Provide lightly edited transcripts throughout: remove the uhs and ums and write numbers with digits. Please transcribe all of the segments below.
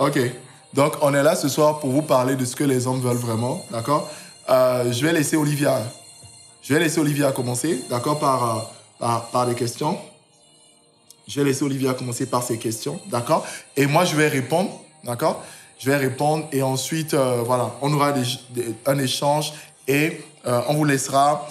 Ok. Donc, on est là ce soir pour vous parler de ce que les hommes veulent vraiment, d'accord? Je vais laisser Olivia commencer, d'accord, par des questions. Je vais laisser Olivia commencer par ses questions, d'accord? Et moi, je vais répondre, d'accord? Je vais répondre et ensuite, voilà, on aura un échange et on vous laissera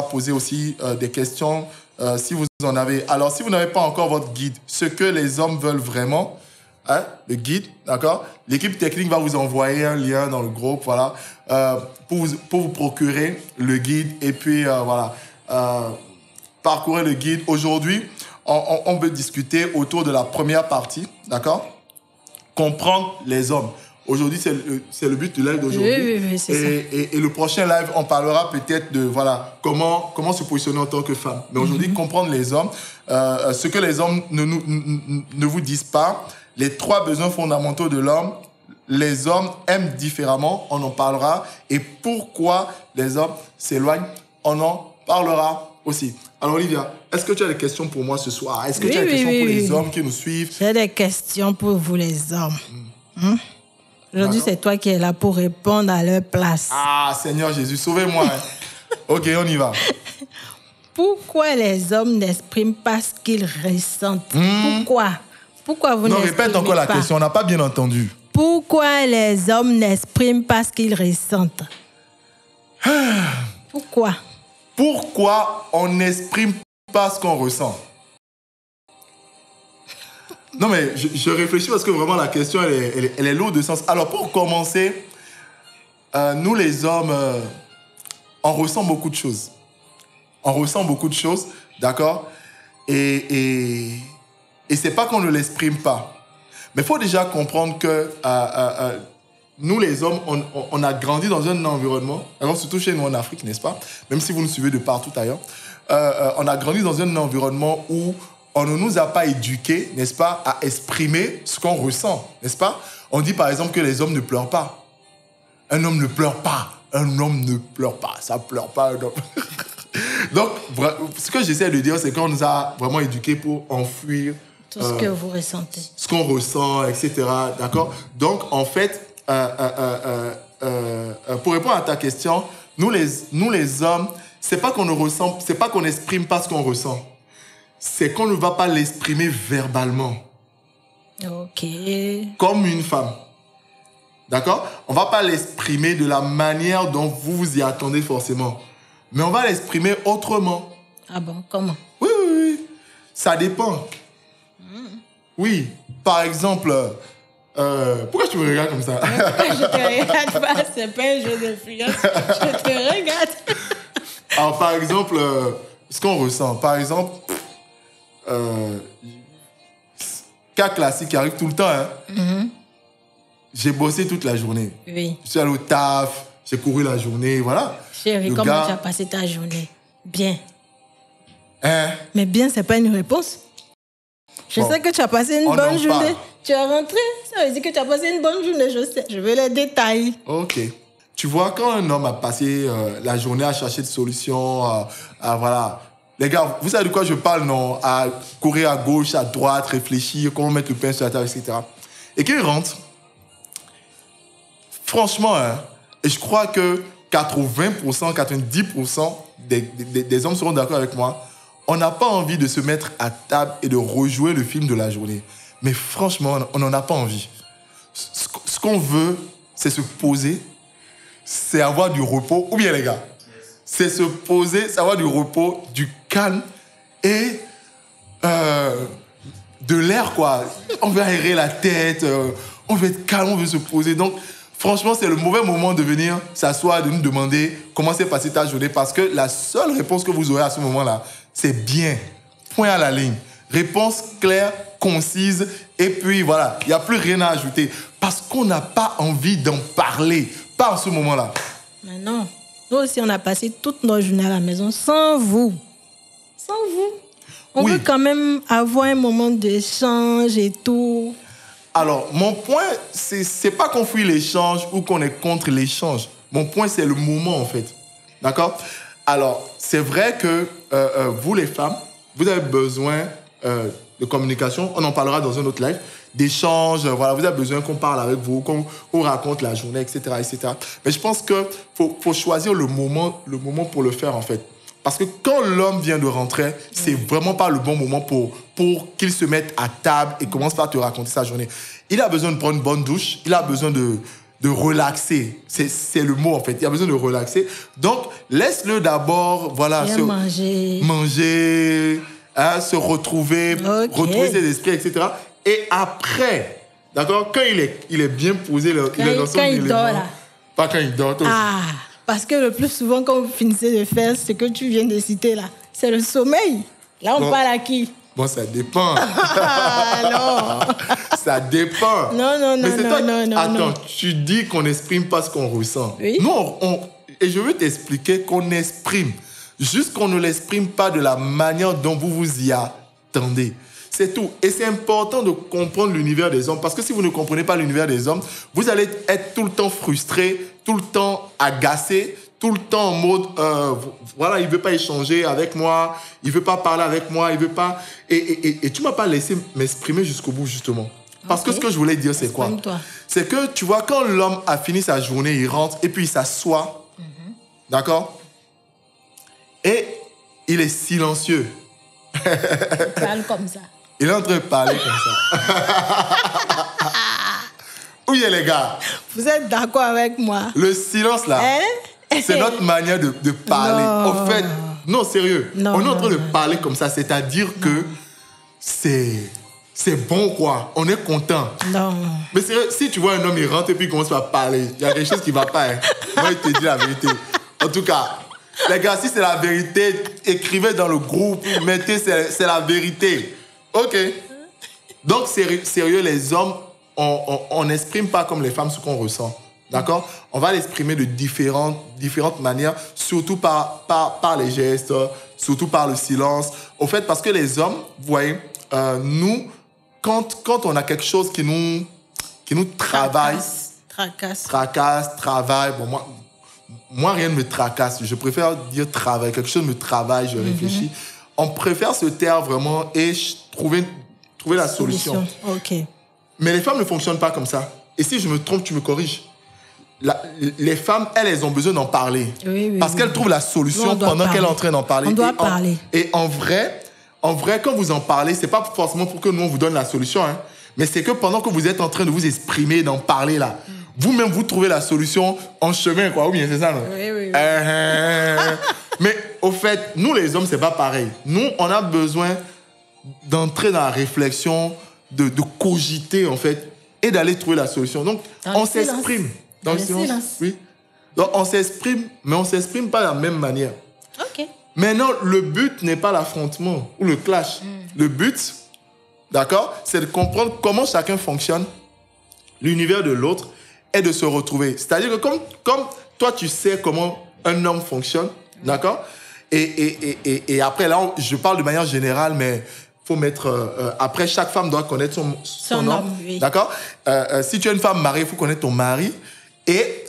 poser aussi des questions si vous en avez. Alors, si vous n'avez pas encore votre guide, ce que les hommes veulent vraiment, hein, le guide, d'accord? L'équipe technique va vous envoyer un lien dans le groupe, voilà, pour vous procurer le guide et puis, voilà, parcourir le guide. Aujourd'hui, on veut discuter autour de la première partie, d'accord? Comprendre les hommes. Aujourd'hui, c'est le but du live d'aujourd'hui. Oui, c'est ça. Et le prochain live, on parlera peut-être de voilà, comment se positionner en tant que femme. Mais aujourd'hui, comprendre les hommes, ce que les hommes ne vous disent pas, les 3 besoins fondamentaux de l'homme, les hommes aiment différemment, on en parlera. Et pourquoi les hommes s'éloignent, on en parlera aussi. Alors Olivia, est-ce que tu as des questions pour moi ce soir? Est-ce que tu as des questions pour les hommes qui nous suivent? J'ai des questions pour vous les hommes. Aujourd'hui, c'est toi qui es là pour répondre à leur place. Ah, Seigneur Jésus, sauvez-moi. Ok, on y va. Pourquoi les hommes n'expriment pas ce qu'ils ressentent? Pourquoi vous n'exprimez pas? Non, répète encore la question, on n'a pas bien entendu. Pourquoi les hommes n'expriment pas ce qu'ils ressentent? Pourquoi on n'exprime pas ce qu'on ressent? Non, mais je réfléchis parce que vraiment la question, elle est lourde de sens. Alors, pour commencer, nous les hommes, on ressent beaucoup de choses. D'accord? Et c'est pas qu'on ne l'exprime pas. Mais il faut déjà comprendre que nous les hommes, on a grandi dans un environnement, alors surtout chez nous en Afrique, n'est-ce pas? Même si vous nous suivez de partout ailleurs, on a grandi dans un environnement où on ne nous a pas éduqués, n'est-ce pas, à exprimer ce qu'on ressent, n'est-ce pas? On dit par exemple que les hommes ne pleurent pas. Un homme ne pleure pas. Ça pleure pas, un homme. Donc, ce que j'essaie de dire, c'est qu'on nous a vraiment éduqués pour enfuir tout ce que vous ressentez. Ce qu'on ressent, etc. D'accord? Donc, en fait, pour répondre à ta question, nous les hommes, c'est pas qu'on ne ressent, c'est pas qu'on n'exprime pas ce qu'on ressent. C'est qu'on ne va pas l'exprimer verbalement. Ok. Comme une femme. D'accord? On ne va pas l'exprimer de la manière dont vous vous y attendez forcément. Mais on va l'exprimer autrement. Ah bon? Comment? Oui. Ça dépend. Oui. Par exemple, pourquoi tu me regardes comme ça? Je te regarde pas, c'est pas un jeu d'influence. Je te regarde. Alors, par exemple, ce qu'on ressent. Par exemple, cas classique qui arrive tout le temps. Hein? J'ai bossé toute la journée. Oui. Je suis allé au taf, j'ai couru la journée, voilà. Chérie, comment tu as passé ta journée? Bien. Hein? Mais bien, c'est pas une réponse. Je sais que tu as passé une bonne journée. Tu es rentré, ça veut dire que tu as passé une bonne journée, je sais. Je veux les détails. Ok. Tu vois, quand un homme a passé la journée à chercher des solutions, voilà. Les gars, vous savez de quoi je parle, non? À courir à gauche, à droite, réfléchir, comment mettre le pain sur la table, etc. Et qu'il rentre, franchement, hein, et je crois que 80%, 90% des hommes seront d'accord avec moi, on n'a pas envie de se mettre à table et de rejouer le film de la journée. Mais franchement, on n'en a pas envie. Ce qu'on veut, c'est se poser, c'est avoir du repos. Ou bien, les gars, c'est se poser, c'est avoir du repos, du calme et de l'air, quoi. On veut aérer la tête, on veut être calme, on veut se poser. Donc, franchement, c'est le mauvais moment de venir s'asseoir, de nous demander comment s'est passée ta journée. Parce que la seule réponse que vous aurez à ce moment-là, c'est bien. Point à la ligne. Réponse claire, concise. Et puis, voilà, il n'y a plus rien à ajouter. Parce qu'on n'a pas envie d'en parler. Pas en ce moment-là. Mais non. Nous aussi, on a passé toute notre journée à la maison sans vous. Sans vous. On veut quand même avoir un moment d'échange et tout. Alors, mon point, c'est pas qu'on fuit l'échange ou qu'on est contre l'échange. Mon point, c'est le moment, en fait. D'accord? Alors, c'est vrai que vous, les femmes, vous avez besoin de communication. On en parlera dans un autre live. D'échanges, voilà, vous avez besoin qu'on parle avec vous, qu'on raconte la journée, etc., etc. Mais je pense qu'il faut choisir le moment pour le faire, en fait. Parce que quand l'homme vient de rentrer, c'est vraiment pas le bon moment pour qu'il se mette à table et commence par te raconter sa journée. Il a besoin de prendre une bonne douche, il a besoin de relaxer. C'est le mot, en fait. Il a besoin de relaxer. Donc, laisse-le d'abord, voilà, manger, hein, se retrouver, retrouver ses esprits, etc. Et après, d'accord, quand il est bien posé, il est dans son élément. Dort, là. Pas quand il dort aussi. Ah, parce que le plus souvent, quand vous finissez de faire ce que tu viens de citer là, c'est le sommeil. Là, on parle à qui? Bon, ça dépend. Non. Ça dépend. Non. Attends, tu dis qu'on n'exprime pas ce qu'on ressent. Oui. Non, et je veux t'expliquer qu'on exprime. Juste qu'on ne l'exprime pas de la manière dont vous vous y attendez. C'est tout. Et c'est important de comprendre l'univers des hommes. Parce que si vous ne comprenez pas l'univers des hommes, vous allez être tout le temps frustré, tout le temps agacé, tout le temps en mode, voilà, il ne veut pas échanger avec moi, il ne veut pas parler avec moi, il ne veut pas... Et tu ne m'as pas laissé m'exprimer jusqu'au bout, justement. Parce que ce que je voulais dire, c'est quoi? C'est que, tu vois, quand l'homme a fini sa journée, il rentre et puis il s'assoit, d'accord? Et il est silencieux. Il parle comme ça. Il est en train de parler comme ça. Où est les gars? Vous êtes d'accord avec moi? Le silence, là, c'est notre manière de parler. En fait, non, sérieux. On est en train de parler comme ça, c'est-à-dire que c'est bon, quoi. On est content. Non. Mais sérieux, si tu vois un homme, il rentre et puis il commence à parler, il y a quelque chose qui ne va pas. Hein. Moi, il te dit la vérité. En tout cas, les gars, si c'est la vérité, écrivez dans le groupe, mettez c'est la vérité. OK. Donc, sérieux, les hommes, on n'exprime pas comme les femmes ce qu'on ressent. D'accord? On va l'exprimer de différentes manières, surtout par les gestes, surtout par le silence. Au fait, parce que les hommes, vous voyez, nous, quand on a quelque chose qui nous travaille, travaille, bon, moi, rien ne me tracasse. Je préfère dire travail. Quelque chose me travaille, je réfléchis. On préfère se taire vraiment et trouver la solution. OK. Mais les femmes ne fonctionnent pas comme ça. Et si je me trompe, tu me corriges. Les femmes, elles ont besoin d'en parler. Oui, parce qu'elles trouvent la solution pendant qu'elles sont en train d'en parler. On doit parler. Et en vrai, quand vous en parlez, c'est pas forcément pour que nous, on vous donne la solution. Hein, mais c'est que pendant que vous êtes en train de vous exprimer, d'en parler là, vous-même, vous trouvez la solution en chemin, quoi. Ou bien, c'est ça, non? Oui. Mais au fait, nous, les hommes, c'est pas pareil. Nous, on a besoin d'entrer dans la réflexion, de cogiter, en fait, et d'aller trouver la solution. Donc, on s'exprime. Dans le silence. Oui. Donc, on s'exprime, mais on ne s'exprime pas de la même manière. OK. Maintenant, le but n'est pas l'affrontement ou le clash. Le but, d'accord, c'est de comprendre comment chacun fonctionne, l'univers de l'autre, et de se retrouver. C'est-à-dire que comme toi, tu sais comment un homme fonctionne, d'accord? Et après, là, je parle de manière générale, mais il faut mettre... après, chaque femme doit connaître son homme, oui. d'accord? Si tu es une femme mariée, il faut connaître ton mari. Et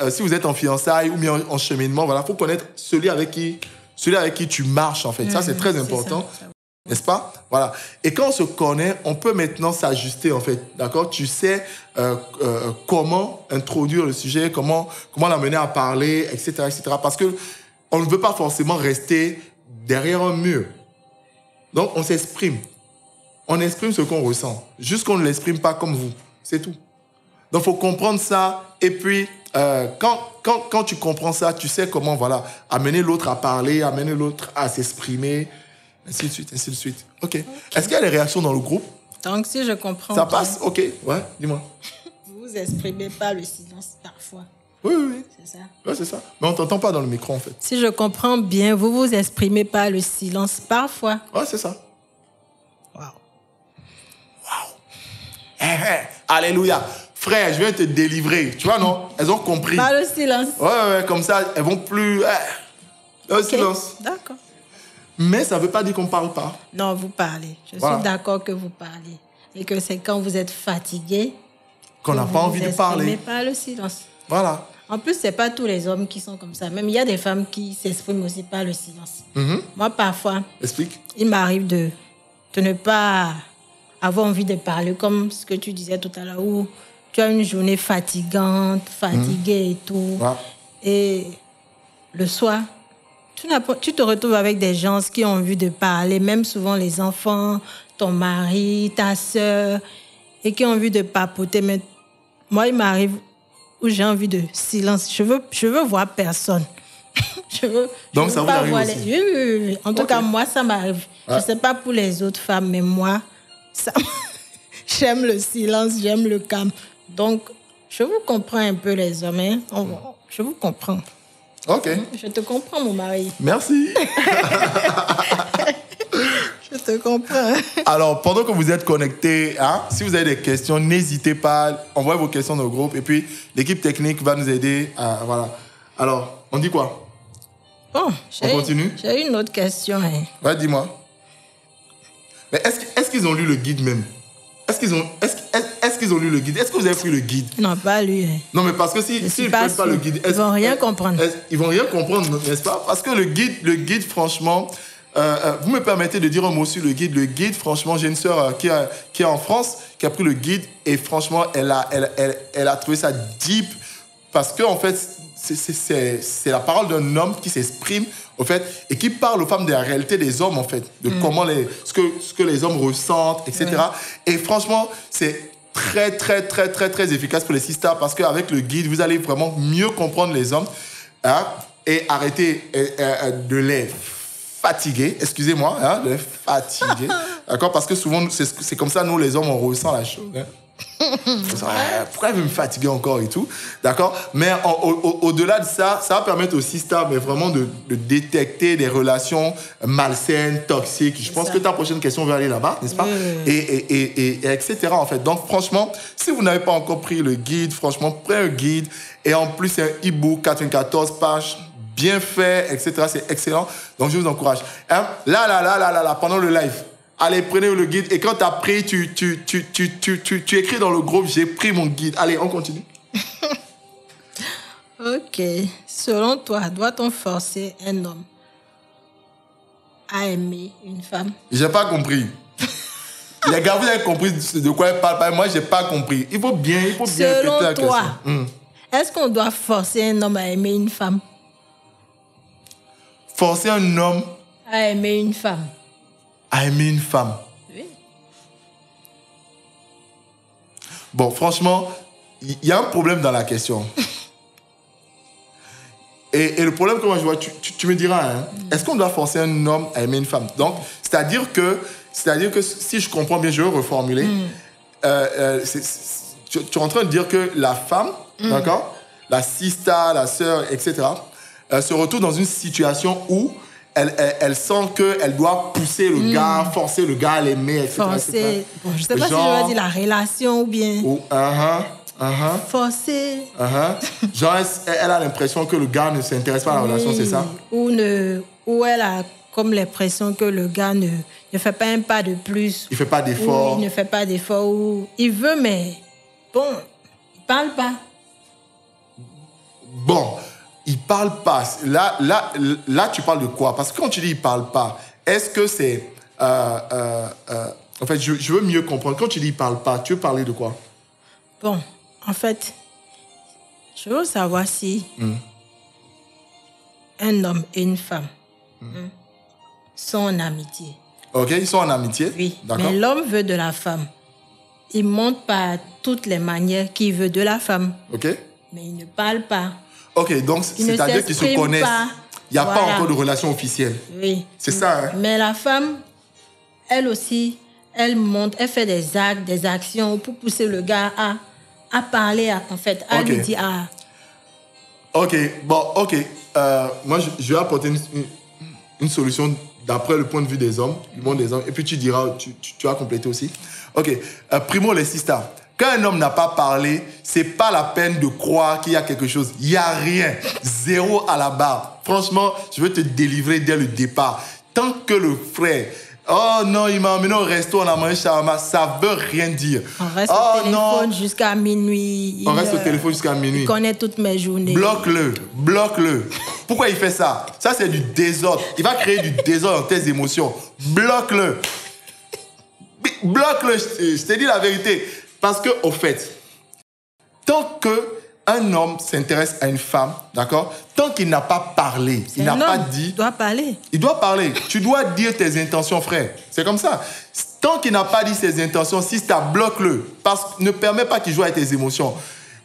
si vous êtes en fiançailles ou bien en cheminement, voilà, il faut connaître celui avec qui tu marches, en fait. Ça, c'est très important. N'est-ce pas? Voilà. Et quand on se connaît, on peut maintenant s'ajuster, en fait. D'accord? Tu sais comment introduire le sujet, comment l'amener à parler, etc., etc. Parce qu'on ne veut pas forcément rester derrière un mur. Donc, on s'exprime. On exprime ce qu'on ressent. Juste qu'on ne l'exprime pas comme vous. C'est tout. Donc, il faut comprendre ça. Et puis, quand tu comprends ça, tu sais comment, voilà, amener l'autre à parler, amener l'autre à s'exprimer, ainsi de suite, ainsi de suite. OK. Est-ce qu'il y a des réactions dans le groupe? Donc, si je comprends ça bien, passe? OK. Ouais, dis-moi. Vous vous exprimez pas le silence parfois. Oui. C'est ça? Ouais, c'est ça. Mais on ne t'entend pas dans le micro, en fait. Si je comprends bien, vous vous exprimez pas le silence parfois. Ouais, c'est ça. Waouh. Alléluia. Frère, je viens te délivrer. Tu vois, non? Elles ont compris. Pas le silence. Ouais, comme ça, elles vont plus... le silence. D'accord. Mais ça ne veut pas dire qu'on ne parle pas. Non, vous parlez. Je suis d'accord que vous parlez. Et que c'est quand vous êtes fatigué qu'on n'a pas envie de parler. Mais pas le silence. Voilà. En plus, ce n'est pas tous les hommes qui sont comme ça. Même il y a des femmes qui s'expriment aussi par le silence. Moi, parfois, explique. Il m'arrive de de ne pas avoir envie de parler, comme ce que tu disais tout à l'heure, où tu as une journée fatigante, fatiguée et tout. Ouais. Et le soir, tu te retrouves avec des gens qui ont envie de parler, même souvent les enfants, ton mari, ta sœur, et qui ont envie de papoter. Mais moi, il m'arrive où j'ai envie de silence. Je veux voir personne. Donc, ça vous arrive aussi? Oui. En tout cas, moi, ça m'arrive. Je ne sais pas pour les autres femmes, mais moi, j'aime le silence, j'aime le calme. Donc, je vous comprends un peu, les hommes. Hein? Je vous comprends. OK. Je te comprends, mon mari. Merci. Je te comprends. Alors, pendant que vous êtes connectés, hein, si vous avez des questions, n'hésitez pas, envoyez vos questions dans le groupe et puis l'équipe technique va nous aider. Voilà. Alors, on dit quoi? Bon, on continue? J'ai une autre question. Hein. Ouais, dis-moi. Mais est-ce qu'ils ont lu le guide même? Est-ce qu'ils ont lu le guide? Est-ce que vous avez pris le guide? Ils n'ont pas lu. Hein. Non, mais parce que s'ils ne prennent pas le guide... Ils ne vont rien comprendre. Ils ne vont rien comprendre, n'est-ce pas? Parce que le guide, franchement... vous me permettez de dire un mot sur le guide. Le guide, franchement, j'ai une sœur qui est en France, qui a pris le guide et franchement, elle a trouvé ça deep parce que, en fait, c'est la parole d'un homme qui s'exprime, en fait, et qui parle aux femmes de la réalité des hommes, en fait, de comment ce que les hommes ressentent, etc. Et franchement, c'est très, très, très, très, très efficace pour les sisters parce qu'avec le guide, vous allez vraiment mieux comprendre les hommes, hein, et arrêter de les fatiguer, excusez-moi, hein, de les fatiguer, d'accord, parce que souvent, c'est comme ça, nous, les hommes, on ressent la chose, hein. Pourquoi elle veut me fatiguer encore et tout, d'accord, mais au-delà de ça, ça va permettre aux sisters mais vraiment de détecter des relations malsaines, toxiques. Je pense que ta prochaine question va aller là-bas, n'est-ce pas? Et etc. en fait. Donc franchement, si vous n'avez pas encore pris le guide, franchement, prenez un guide et en plus c'est un e-book 94 pages, bien fait, etc. C'est excellent. Donc je vous encourage. Hein? Là, pendant le live. Allez, prenez le guide. Et quand tu as pris, tu écris dans le groupe, j'ai pris mon guide. Allez, on continue. Ok. Selon toi, doit-on forcer un homme à aimer une femme? J'ai pas compris. Les gars, vous avez compris de quoi elle parle. Moi, j'ai pas compris. Il faut bien Selon répéter la toi, question. Est-ce qu'on doit forcer un homme à aimer une femme? Forcer un homme à aimer une femme. À aimer une femme. Oui. Bon, franchement, il y a un problème dans la question. et le problème que moi je vois, tu me diras, hein, est-ce qu'on doit forcer un homme à aimer une femme? Donc, c'est-à-dire que si je comprends bien, je vais reformuler. Tu es en train de dire que la femme, d'accord, la sister, la sœur, etc., se retrouve dans une situation où elle sent qu'elle doit pousser le gars, forcer le gars à l'aimer, etc. Forcer. Bon, je ne sais pas si je dois dire la relation ou bien... Forcer. Genre, elle a l'impression que le gars ne s'intéresse pas à la relation, c'est ça? Ou elle a comme l'impression que le gars ne fait pas un pas de plus. Il ne fait pas d'effort. Il ne fait pas d'effort. Ou il veut, mais bon, il ne parle pas. Bon, il parle pas. Là, tu parles de quoi? Parce que quand tu dis il parle pas, est-ce que c'est... en fait, je veux mieux comprendre. Quand tu dis il parle pas, tu veux parler de quoi? Bon, en fait, je veux savoir si un homme et une femme sont en amitié. Ok, ils sont en amitié? Oui, d'accord. Mais l'homme veut de la femme. Il montre par toutes les manières qu'il veut de la femme. Ok. Mais il ne parle pas. Ok, donc c'est-à-dire qu'ils se connaissent. Il n'y a pas encore de relation officielle. Oui. C'est ça, hein? Mais la femme, elle aussi, elle montre, elle fait des actes, des actions pour pousser le gars à parler, en fait, à lui dire... Ok, bon, ok. Moi, je vais apporter une solution d'après le point de vue des hommes, du monde des hommes, et puis tu diras, tu vas compléter aussi. Ok, primo les sisters. Quand un homme n'a pas parlé, c'est pas la peine de croire qu'il y a quelque chose. Il n'y a rien. Zéro à la barre. Franchement, je veux te délivrer dès le départ. Tant que le frère... Oh non, il m'a emmené au resto, on a mangé shawarma. Ça veut rien dire. On reste au téléphone jusqu'à minuit. On reste au téléphone jusqu'à minuit. Il connaît toutes mes journées. Bloque-le. Pourquoi il fait ça? Ça, c'est du désordre. Il va créer du désordre dans tes émotions. Bloque-le. Bloque-le, je te dis la vérité. Parce que, au fait, tant qu'un homme s'intéresse à une femme, d'accord, tant qu'il n'a pas parlé, il n'a pas dit... Il doit parler. Il doit parler. Tu dois dire tes intentions, frère. C'est comme ça. Tant qu'il n'a pas dit ses intentions, si ça bloque-le. Parce que ne permet pas qu'il joue avec tes émotions.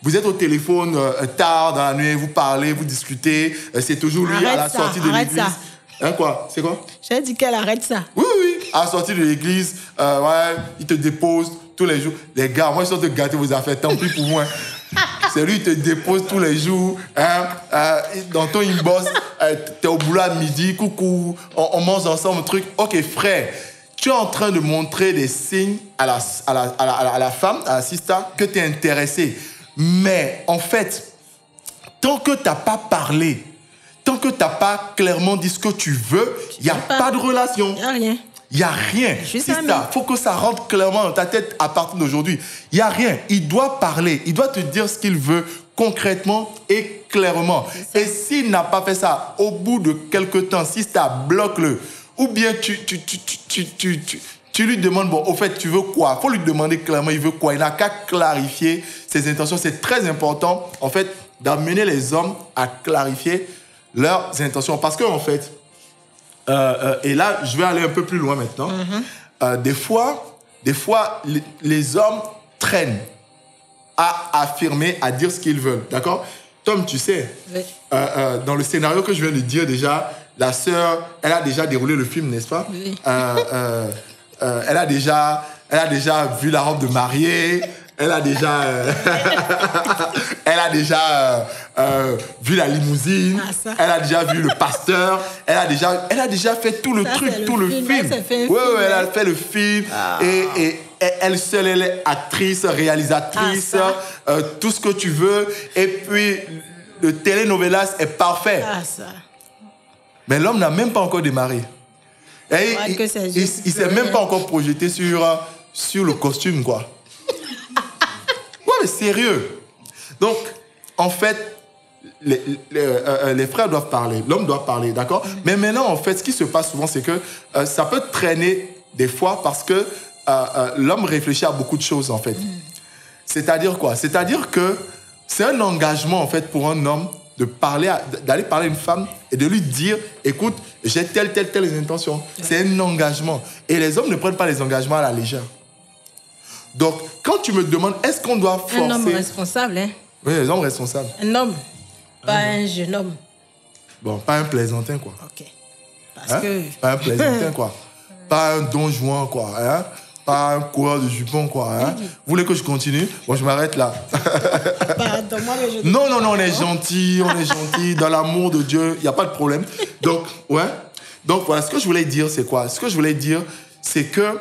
Vous êtes au téléphone tard dans la nuit, vous parlez, vous discutez. C'est toujours lui à la sortie de l'église. Hein, quoi? C'est quoi? J'ai dit qu'elle arrête ça. Oui, oui. À la sortie de l'église, ouais, il te dépose tous les jours. Les gars, moi, je suis en train de gâter vos affaires. Tant pis pour moi. C'est lui qui te dépose tous les jours. Hein, dans ton inbox, t'es au boulot à midi. Coucou, on mange ensemble un truc. Ok, frère, tu es en train de montrer des signes à la femme, à la sister, que tu es intéressé. Mais en fait, tant que tu n'as pas parlé, tant que tu n'as pas clairement dit ce que tu veux, il n'y a pas de relation. Il n'y a rien. Il n'y a rien. C'est ça. Il faut que ça rentre clairement dans ta tête à partir d'aujourd'hui. Il n'y a rien. Il doit parler. Il doit te dire ce qu'il veut concrètement et clairement. Et s'il n'a pas fait ça, au bout de quelques temps, si ça bloque-le, ou bien tu lui demandes, bon, au fait, tu veux quoi? Il faut lui demander clairement, il veut quoi? Il n'a qu'à clarifier ses intentions. C'est très important, en fait, d'amener les hommes à clarifier leurs intentions. Parce qu'en fait, et là, je vais aller un peu plus loin maintenant. Des fois, les hommes traînent à affirmer, à dire ce qu'ils veulent. D'accord? Tom, tu sais, oui. Dans le scénario que je viens de dire déjà, la sœur, elle a déjà déroulé le film, n'est-ce pas? Oui. Elle a déjà vu la robe de mariée. Elle a déjà, vu la limousine. Elle a déjà vu le pasteur. Elle a déjà fait tout le truc, tout le film. Oui, elle a fait le film. Et elle seule, elle est actrice, réalisatrice, tout ce que tu veux. Et puis, le telenovelas est parfait. Mais l'homme n'a même pas encore démarré. Et il ne s'est même pas encore projeté sur le costume, quoi. Ouais, mais sérieux. Donc, en fait, les frères doivent parler, l'homme doit parler, d'accord? Mais maintenant, en fait, ce qui se passe souvent, c'est que ça peut traîner des fois parce que l'homme réfléchit à beaucoup de choses, en fait. C'est-à-dire quoi? C'est-à-dire que c'est un engagement, en fait, pour un homme d'aller parler à une femme et de lui dire, écoute, j'ai telle intention. C'est un engagement. Et les hommes ne prennent pas les engagements à la légère. Donc, quand tu me demandes, est-ce qu'on doit forcer... Un homme responsable, hein? Oui, les hommes responsables. Un homme, pas un jeune homme. Bon, pas un plaisantin, quoi. Ok. Parce que... Pas un plaisantin, quoi. Pas un don juan, quoi. Hein? Pas un coureur de jupons, quoi. Hein? Vous voulez que je continue? Bon, je m'arrête là. Non, on est gentil, dans l'amour de Dieu, il n'y a pas de problème. Donc, ouais. Donc, voilà, ce que je voulais dire, c'est quoi? Ce que je voulais dire, c'est que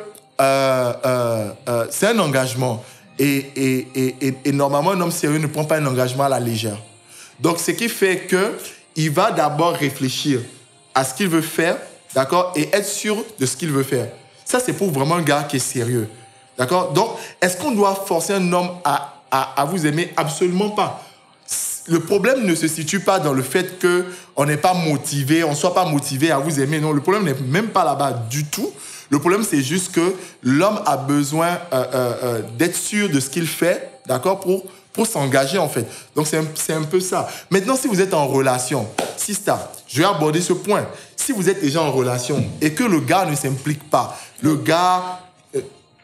c'est un engagement. Et normalement, un homme sérieux ne prend pas un engagement à la légère. Donc, ce qui fait qu'il va d'abord réfléchir à ce qu'il veut faire, d'accord? Et être sûr de ce qu'il veut faire. Ça, c'est pour vraiment un gars qui est sérieux. D'accord? Donc, est-ce qu'on doit forcer un homme à vous aimer? Absolument pas. Le problème ne se situe pas dans le fait qu'on n'est pas motivé, on ne soit pas motivé à vous aimer. Non, le problème n'est même pas là-bas du tout. Le problème, c'est juste que l'homme a besoin d'être sûr de ce qu'il fait, d'accord, pour s'engager, en fait. Donc, c'est un peu ça. Maintenant, si vous êtes en relation, sister, je vais aborder ce point. Si vous êtes déjà en relation et que le gars ne s'implique pas, le gars...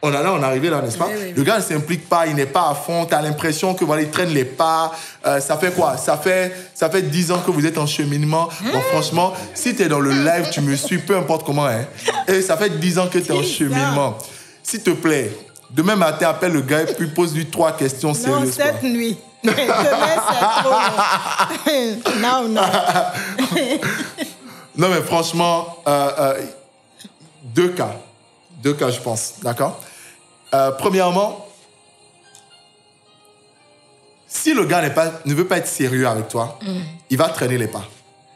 On est arrivé là, n'est-ce pas? Oui. Le gars ne s'implique pas, il n'est pas à fond, tu as l'impression que voilà, il traîne les pas. Ça fait quoi? Ça fait 10 ans que vous êtes en cheminement. Bon, franchement, si tu es dans le live, tu me suis, peu importe comment. Hein. Et ça fait 10 ans que tu es en cheminement. S'il te plaît, demain matin, appelle le gars et puis pose-lui 3 questions sérieuses. Non, cette nuit. Demain, c'est trop. Non. Non, mais franchement, 2 cas. 2 cas, je pense. D'accord? Premièrement, si le gars ne veut pas être sérieux avec toi, il va traîner les pas.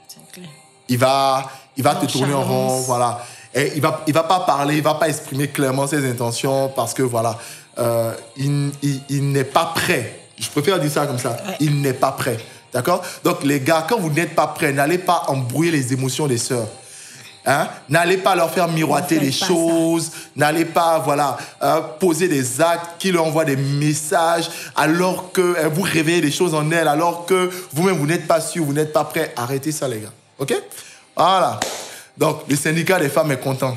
C'est clair. Il va te tourner en rond, voilà. Et il va pas parler, il va pas exprimer clairement ses intentions parce que, voilà, il n'est pas prêt. Je préfère dire ça comme ça. Ouais. Il n'est pas prêt. D'accord? Donc, les gars, quand vous n'êtes pas prêts, n'allez pas embrouiller les émotions des sœurs. Hein? N'allez pas leur faire miroiter les choses. N'allez pas, voilà, poser des actes qui leur envoient des messages alors que vous réveillez des choses en elles, alors que vous-même, vous n'êtes pas sûr, vous n'êtes pas prêt. Arrêtez ça, les gars. OK? Voilà. Donc, le syndicat des femmes est content.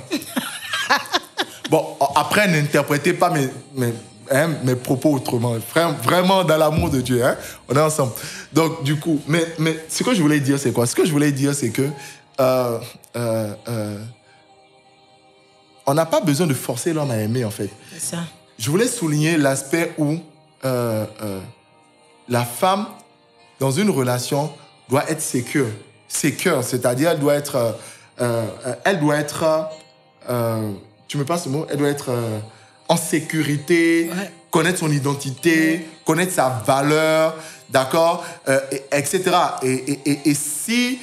Bon, après, n'interprétez pas mes propos autrement. Vraiment dans l'amour de Dieu. Hein? On est ensemble. Donc, du coup, mais ce que je voulais dire, c'est quoi? Ce que je voulais dire, c'est que on n'a pas besoin de forcer l'homme à aimer, en fait. C'est ça. Je voulais souligner l'aspect où la femme, dans une relation, doit être sécure. Sécure, c'est-à-dire elle doit être... tu me passes le mot? Elle doit être en sécurité, ouais. Connaître son identité, ouais. Connaître sa valeur, d'accord, etc. Et si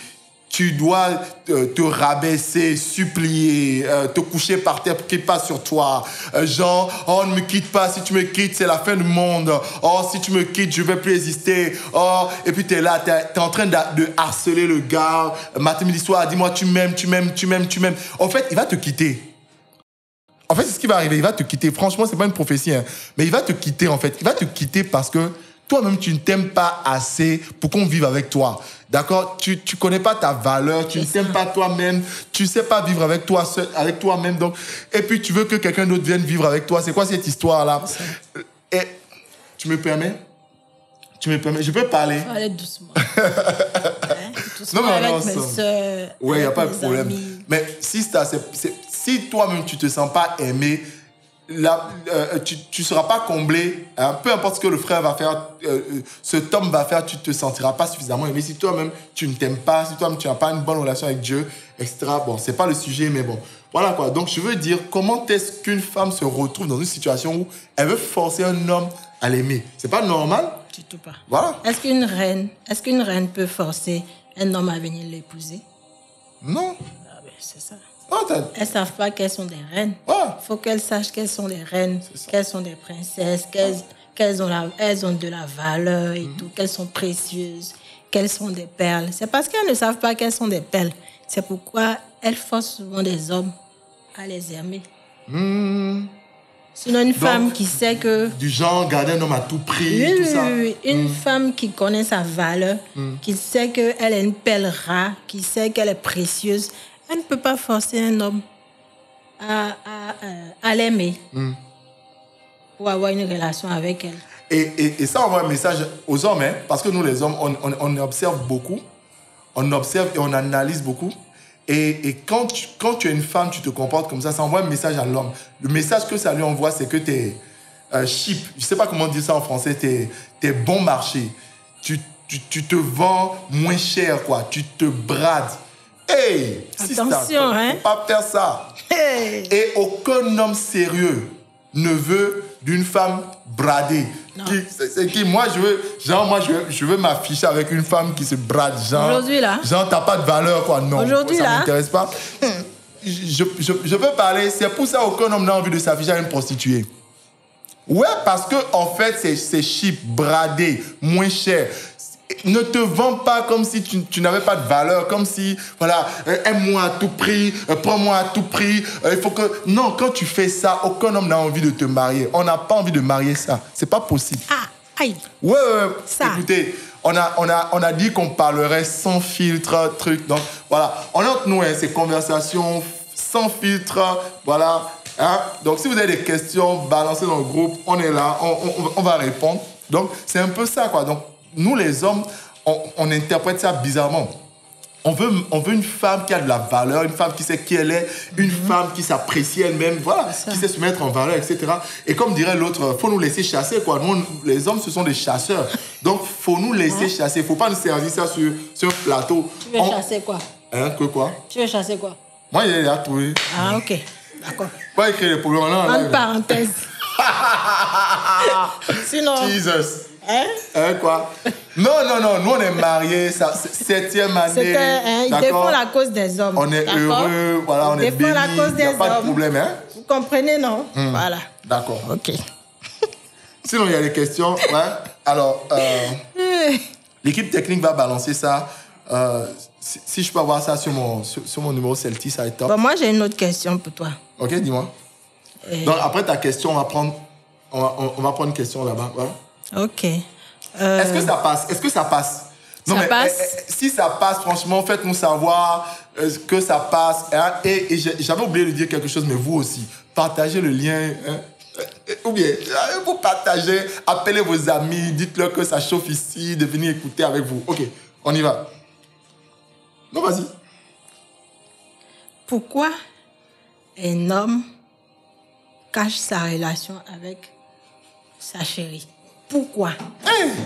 tu dois te rabaisser, supplier, te coucher par terre pour qu'il passe sur toi, genre, oh, ne me quitte pas, si tu me quittes, c'est la fin du monde, oh, si tu me quittes, je ne vais plus exister, oh, et puis tu es là, tu es en train de harceler le gars, matin, midi, soir, dis-moi, tu m'aimes. En fait, il va te quitter. En fait, c'est ce qui va arriver, il va te quitter. Franchement, c'est pas une prophétie, hein, mais il va te quitter, en fait. Il va te quitter parce que toi-même, tu ne t'aimes pas assez pour qu'on vive avec toi. D'accord? Tu connais pas ta valeur, tu ne t'aimes pas toi-même, tu sais pas vivre avec toi seul, avec toi-même. Donc, et puis, tu veux que quelqu'un d'autre vienne vivre avec toi. C'est quoi cette histoire-là? Et tu me permets? Je peux parler? Il faut aller doucement. Doucement, non, mais avec mes soeurs. Oui, il n'y a pas de problème. Amis. Mais si toi-même, tu ne te sens pas aimé, là, tu ne seras pas comblé. Hein, peu importe ce que le frère va faire, cet homme va faire, tu ne te sentiras pas suffisamment aimé. Si toi-même, tu ne t'aimes pas, si toi-même, tu n'as pas une bonne relation avec Dieu, etc. Bon, ce n'est pas le sujet, mais bon. Voilà quoi. Donc, je veux dire, comment est-ce qu'une femme se retrouve dans une situation où elle veut forcer un homme à l'aimer? Ce n'est pas normal. Du tout pas. Voilà. Est-ce qu'une reine peut forcer un homme à venir l'épouser? Non. Ah ben, c'est ça. Non, elles ne savent pas qu'elles sont des reines. Il faut qu'elles sachent qu'elles sont des reines, qu'elles sont des princesses, qu'elles ont de la valeur et tout, qu'elles sont précieuses, qu'elles sont des perles. C'est parce qu'elles ne savent pas qu'elles sont des perles. C'est pourquoi elles forcent souvent des hommes à les aimer. Sinon, une femme qui sait que... Du genre, garder un homme à tout prix, tout ça. Oui. Une femme qui connaît sa valeur, qui sait qu'elle est une perle rare, qui sait qu'elle est précieuse, elle ne peut pas forcer un homme à l'aimer pour avoir une relation avec elle. Et ça envoie un message aux hommes, hein, parce que nous, les hommes, on observe beaucoup, on observe et on analyse beaucoup. Et quand tu es une femme, tu te comportes comme ça envoie un message à l'homme. Le message que ça lui envoie, c'est que tu es cheap. Je ne sais pas comment dire ça en français. Tu es bon marché. Tu te vends moins cher, quoi. Tu te brades. Hey! Attention, hein? Faut pas faire ça. Hey. Et aucun homme sérieux ne veut d'une femme bradée. Moi, je veux m'afficher avec une femme qui se brade. Aujourd'hui, là. Genre, t'as pas de valeur, quoi. Non. Aujourd'hui, ça là. Ça m'intéresse pas. Je peux parler. C'est pour ça qu'aucun homme n'a envie de s'afficher à une prostituée. Ouais, parce que, en fait, c'est cheap, bradé, moins cher. Ne te vends pas comme si tu n'avais pas de valeur, comme si, voilà, aime-moi à tout prix, prends-moi à tout prix. Il faut que... Non, quand tu fais ça, aucun homme n'a envie de te marier. On n'a pas envie de marier ça. C'est pas possible. Ah, aïe. Ouais. Ça. Écoutez, on a dit qu'on parlerait sans filtre, truc. Donc, voilà. On a entre nous, hein, ces conversations sans filtre, voilà. Hein? Donc, si vous avez des questions, balancez dans le groupe. On est là, on va répondre. Donc, c'est un peu ça, quoi. Donc, nous, les hommes, on interprète ça bizarrement. On veut une femme qui a de la valeur, une femme qui sait qui elle est, une femme qui s'apprécie elle-même, voilà, qui sait se mettre en valeur, etc. Et comme dirait l'autre, faut nous laisser chasser, quoi. Nous, les hommes, ce sont des chasseurs. Donc, faut nous laisser chasser. Faut pas nous servir ça sur un plateau. Tu veux chasser quoi? Que quoi? Tu veux chasser quoi? Moi, il est là, trouvé. Ah, ok. D'accord. Pas écrire les problèmes. En parenthèse. Sinon... Jesus. Quoi? Non, nous on est mariés, ça, 7e année. Ils défendent la cause des hommes. On est heureux, voilà, on est bénis. Ils défendent la cause des hommes. Il n'y a pas de problème, hein? Vous comprenez, non? Voilà. D'accord. Ok. Sinon, il y a des questions. Ouais. Alors, l'équipe technique va balancer ça si je peux avoir ça sur mon numéro Celti, ça va être top. Bon, moi, j'ai une autre question pour toi. Ok, dis-moi. Donc, après ta question, on va prendre une question là-bas. Voilà. Ok. Est-ce que ça passe? Non, ça passe? Si ça passe, franchement, faites-nous savoir que ça passe. Hein, et j'avais oublié de dire quelque chose, mais vous aussi. Partagez le lien. Hein, ou bien, vous partagez, appelez vos amis, dites-leur que ça chauffe ici, de venir écouter avec vous. Ok, on y va. Non, vas-y. Pourquoi un homme cache sa relation avec sa chérie? Pourquoi?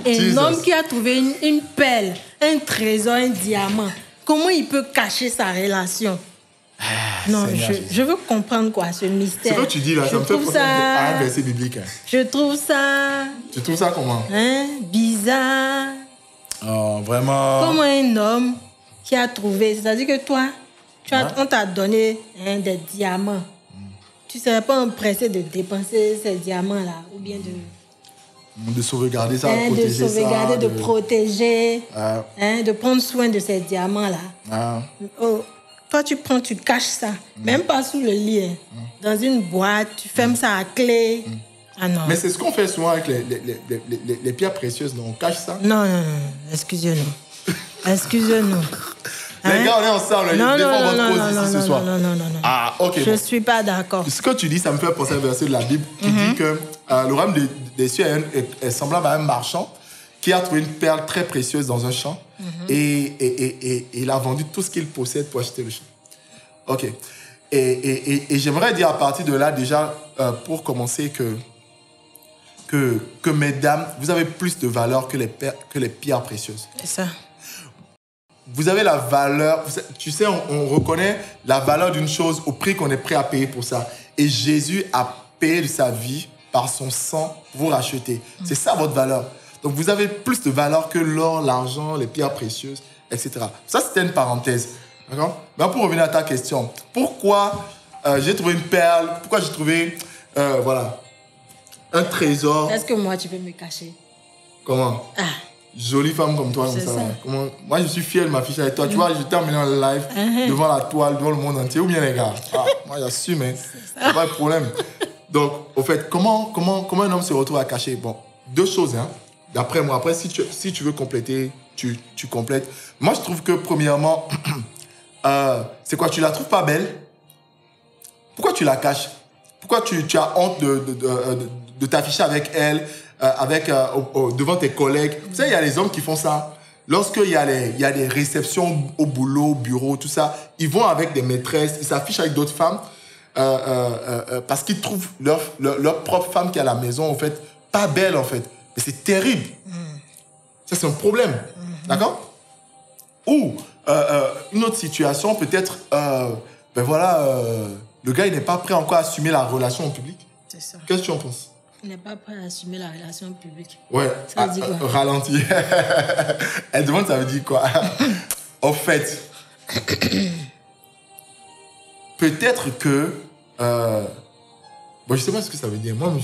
Un homme qui a trouvé une perle, un trésor, un diamant, comment il peut cacher sa relation? Non, je veux comprendre quoi, ce mystère. Ce que tu dis là, ça me fait penser à un verset biblique. Hein. Je trouve ça... Tu trouves ça comment? Bizarre. Oh, vraiment... Comment un homme qui a trouvé... C'est-à-dire que toi, on t'a donné des diamants. Tu ne serais pas empressé de dépenser ces diamants-là ou bien de sauvegarder ça, de protéger ça. De sauvegarder, de protéger, de prendre soin de ces diamants-là. Oh, toi, tu caches ça, même pas sous le lit, dans une boîte, tu fermes ça à clé. Ah non. Mais c'est ce qu'on fait souvent avec les pierres précieuses, non? On cache ça? Non, excusez-nous. Excusez-nous. Les gars, on est ensemble, je défends votre cause ici ce soir. Non. Ah, ok. Je ne suis pas d'accord. Ce que tu dis, ça me fait penser à un verset de la Bible qui dit que le royaume des cieux est semblable à un marchand qui a trouvé une perle très précieuse dans un champ et il a vendu tout ce qu'il possède pour acheter le champ. Ok. Et j'aimerais dire à partir de là, déjà, pour commencer, que mesdames, vous avez plus de valeur que les pierres précieuses. C'est ça. Vous avez la valeur, tu sais, on reconnaît la valeur d'une chose au prix qu'on est prêt à payer pour ça. Et Jésus a payé de sa vie par son sang pour vous racheter. C'est ça votre valeur. Donc vous avez plus de valeur que l'or, l'argent, les pierres précieuses, etc. Ça, c'était une parenthèse. D'accord? Mais pour revenir à ta question, pourquoi j'ai trouvé une perle, pourquoi j'ai trouvé, un trésor. Est-ce que moi, tu peux me cacher? Comment? Jolie femme comme toi, comme ça. Moi, je suis fier de m'afficher avec toi. Tu vois, je termine en live devant la toile, devant le monde entier. Ou bien les gars. Moi, j'assume, mais c'est pas de problème. Donc, au fait, comment un homme se retrouve à cacher? Bon, deux choses, hein. D'après moi. Après, si tu veux compléter, tu complètes. Moi, je trouve que, premièrement, c'est quoi? Tu la trouves pas belle? Pourquoi tu la caches? Pourquoi tu as honte de t'afficher avec elle? Devant tes collègues. Vous savez, il y a les hommes qui font ça. Lorsqu'il y a des réceptions au boulot, au bureau, tout ça, ils vont avec des maîtresses, ils s'affichent avec d'autres femmes parce qu'ils trouvent leur propre femme qui est à la maison, en fait, pas belle, en fait. Mais c'est terrible. Ça, c'est un problème. D'accord? Ou une autre situation, peut-être, le gars, il n'est pas prêt encore à assumer la relation en public. C'est ça. Qu'est-ce que tu en penses? Il n'est pas prêt à assumer la relation publique. Ouais. Ça veut dire quoi? Ralentir. Elle demande, ça veut dire quoi? En fait, peut-être que... je ne sais pas ce que ça veut dire. Moi,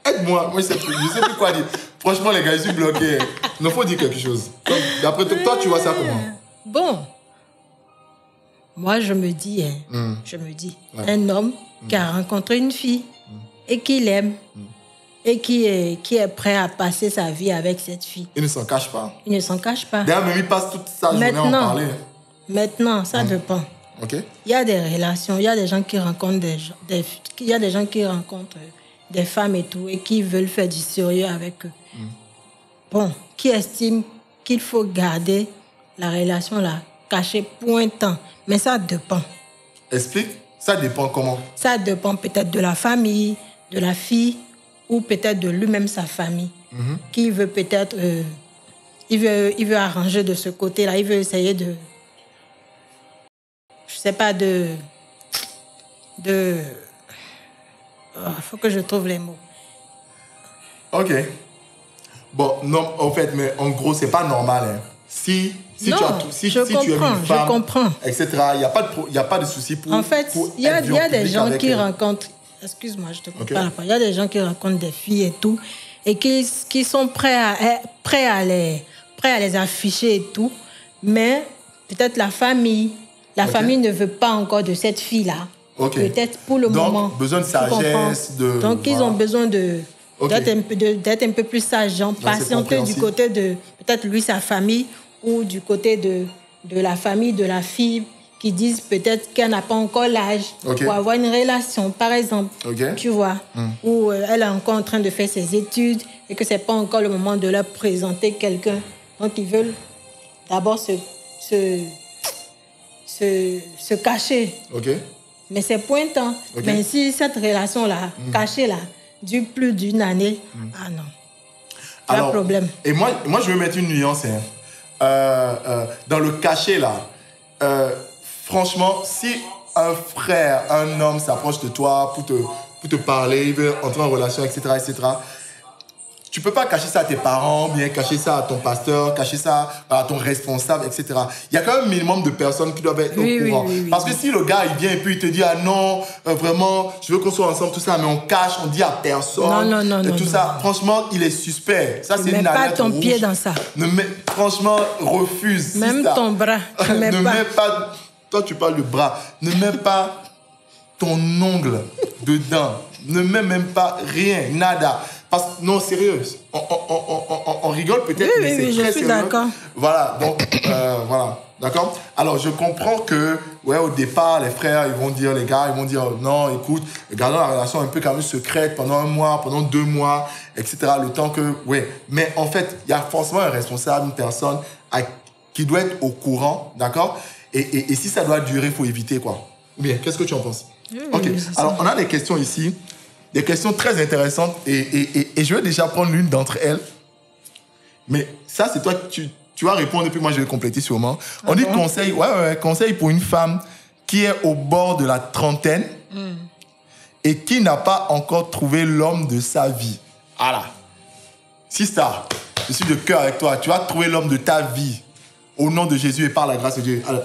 aide-moi. Moi, je sais plus quoi dire. Franchement, les gars, je suis bloqué. Il faut dire quelque chose. D'après toi, tu vois ça comment? Bon. Moi, je me dis, un homme qui a rencontré une fille et qui l'aime et qui est prêt à passer sa vie avec cette fille. Il ne s'en cache pas. Il ne s'en cache pas. D'ailleurs, même il passe toute sa journée à en parler. Maintenant, ça dépend. Okay. Il y a des relations, il y a des gens qui rencontrent il y a des gens qui rencontrent des femmes et tout et qui veulent faire du sérieux avec eux. Bon, qui estiment qu'il faut garder la relation là cachée pour un temps. Mais ça dépend. Explique. Ça dépend comment? Ça dépend peut-être de la famille, de la fille, ou peut-être de lui-même, sa famille, qui veut peut-être... il veut arranger de ce côté-là, il veut essayer de... Je sais pas, faut que je trouve les mots. Ok. Bon, non, en fait, mais en gros, c'est pas normal. Hein. Si tu aimes une femme, je comprends. etc., il n'y a pas de souci pour... En fait, il y a des gens qui rencontrent... Excuse-moi, je te coupe pas la parole. Il y a des gens qui rencontrent des filles et tout, et qui sont prêts à les afficher et tout, Mais peut-être la famille ne veut pas encore de cette fille-là. Peut-être pour le moment. Donc, besoin de sagesse. Donc, ils ont besoin d'être un peu plus sages, patienter du côté de peut-être lui, sa famille, ou du côté de la famille de la fille, qui disent peut-être qu'elle n'a pas encore l'âge pour avoir une relation, par exemple. Tu vois, où elle est encore en train de faire ses études et que ce n'est pas encore le moment de leur présenter quelqu'un. Donc, ils veulent d'abord se cacher. Mais c'est pointant. Mais si cette relation-là, cachée-là, dure plus d'une année, ah non. Il y a un problème. Et moi, je veux mettre une nuance. Dans le cachet, là, franchement, si un frère, un homme s'approche de toi pour te parler, il veut entrer en relation, etc., tu ne peux pas cacher ça à tes parents, bien cacher ça à ton pasteur, cacher ça à ton responsable, etc. Il y a quand même un minimum de personnes qui doivent être au courant. Parce que si le gars, il vient et puis il te dit « Ah non, vraiment, je veux qu'on soit ensemble, tout ça » mais on cache, on dit à personne, tout ça, franchement, il est suspect. Ça, c'est une alerte rouge. Ne mets pas ton pied dans ça. Franchement, refuse. Même ton bras. Ne mets pas... Toi, tu parles de bras. Ne mets pas ton ongle dedans. Ne mets même pas rien, nada. Parce que, non, sérieux, on rigole peut-être, mais c'est très sérieux. Je suis d'accord. Voilà, donc, voilà, d'accord. Alors, je comprends que, au départ, les frères, ils vont dire, non, écoute, gardons la relation un peu quand même secrète pendant 1 mois, pendant 2 mois, etc., le temps que, mais en fait, il y a forcément un responsable, une personne qui doit être au courant, d'accord. Et si ça doit durer, il faut éviter, quoi. Ou bien, qu'est-ce que tu en penses? Ok, alors, on a des questions ici. Des questions très intéressantes et je vais déjà prendre l'une d'entre elles. Mais ça, c'est toi, tu vas répondre et puis moi, je vais compléter sûrement. On dit conseil, conseil pour une femme qui est au bord de la trentaine et qui n'a pas encore trouvé l'homme de sa vie. Voilà. Sister, je suis de cœur avec toi. Tu vas trouver l'homme de ta vie au nom de Jésus et par la grâce de Dieu. Alors,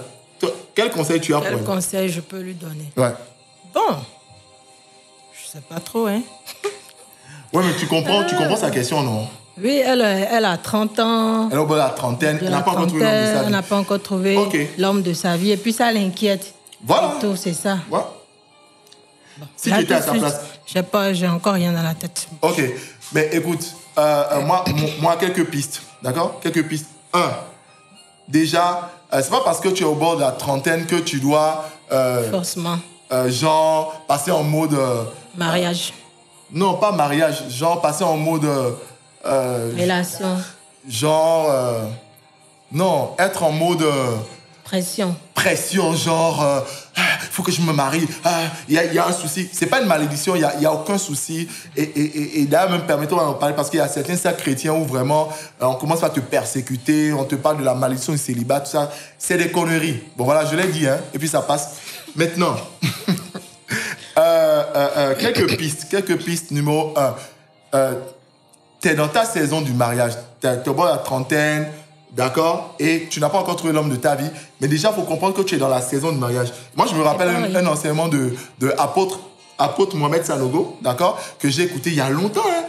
quel conseil tu as pour elle? Quel conseil je peux lui donner? Bon. Je sais pas trop, hein. Ouais, mais tu comprends sa question, non? Oui, elle a 30 ans. Elle est au bout de la trentaine. Elle n'a pas encore trouvé l'homme de sa vie. Elle n'a pas encore trouvé l'homme de sa vie. Et puis ça l'inquiète. Voilà. C'est ça. Voilà. Bon. Si tu étais à sa place. Je sais pas, j'ai encore rien dans la tête. Ok. Mais écoute, moi, quelques pistes. D'accord? Quelques pistes. 1. Déjà, c'est pas parce que tu es au bord de la trentaine que tu dois... forcément. Genre, passer en mode... mariage. Non, pas mariage. Genre, passer en mode... relation. Genre... non, être en mode... pression. Pression, genre... faut que je me marie. Il y a un souci. C'est pas une malédiction, il y a aucun souci. Et d'ailleurs, même permettons d'en parler parce qu'il y a certains cercles chrétiens où vraiment, on commence à te persécuter, on te parle de la malédiction du célibat, tout ça. C'est des conneries. Bon, voilà, je l'ai dit, hein, et puis ça passe. Maintenant, quelques pistes. Numéro 1. Tu es dans ta saison du mariage. Tu es au bord de la trentaine, d'accord? Et tu n'as pas encore trouvé l'homme de ta vie. Mais déjà, il faut comprendre que tu es dans la saison du mariage. Moi, je me rappelle un enseignement de apôtre Mohamed Sanogo, d'accord? Que j'ai écouté il y a longtemps, hein?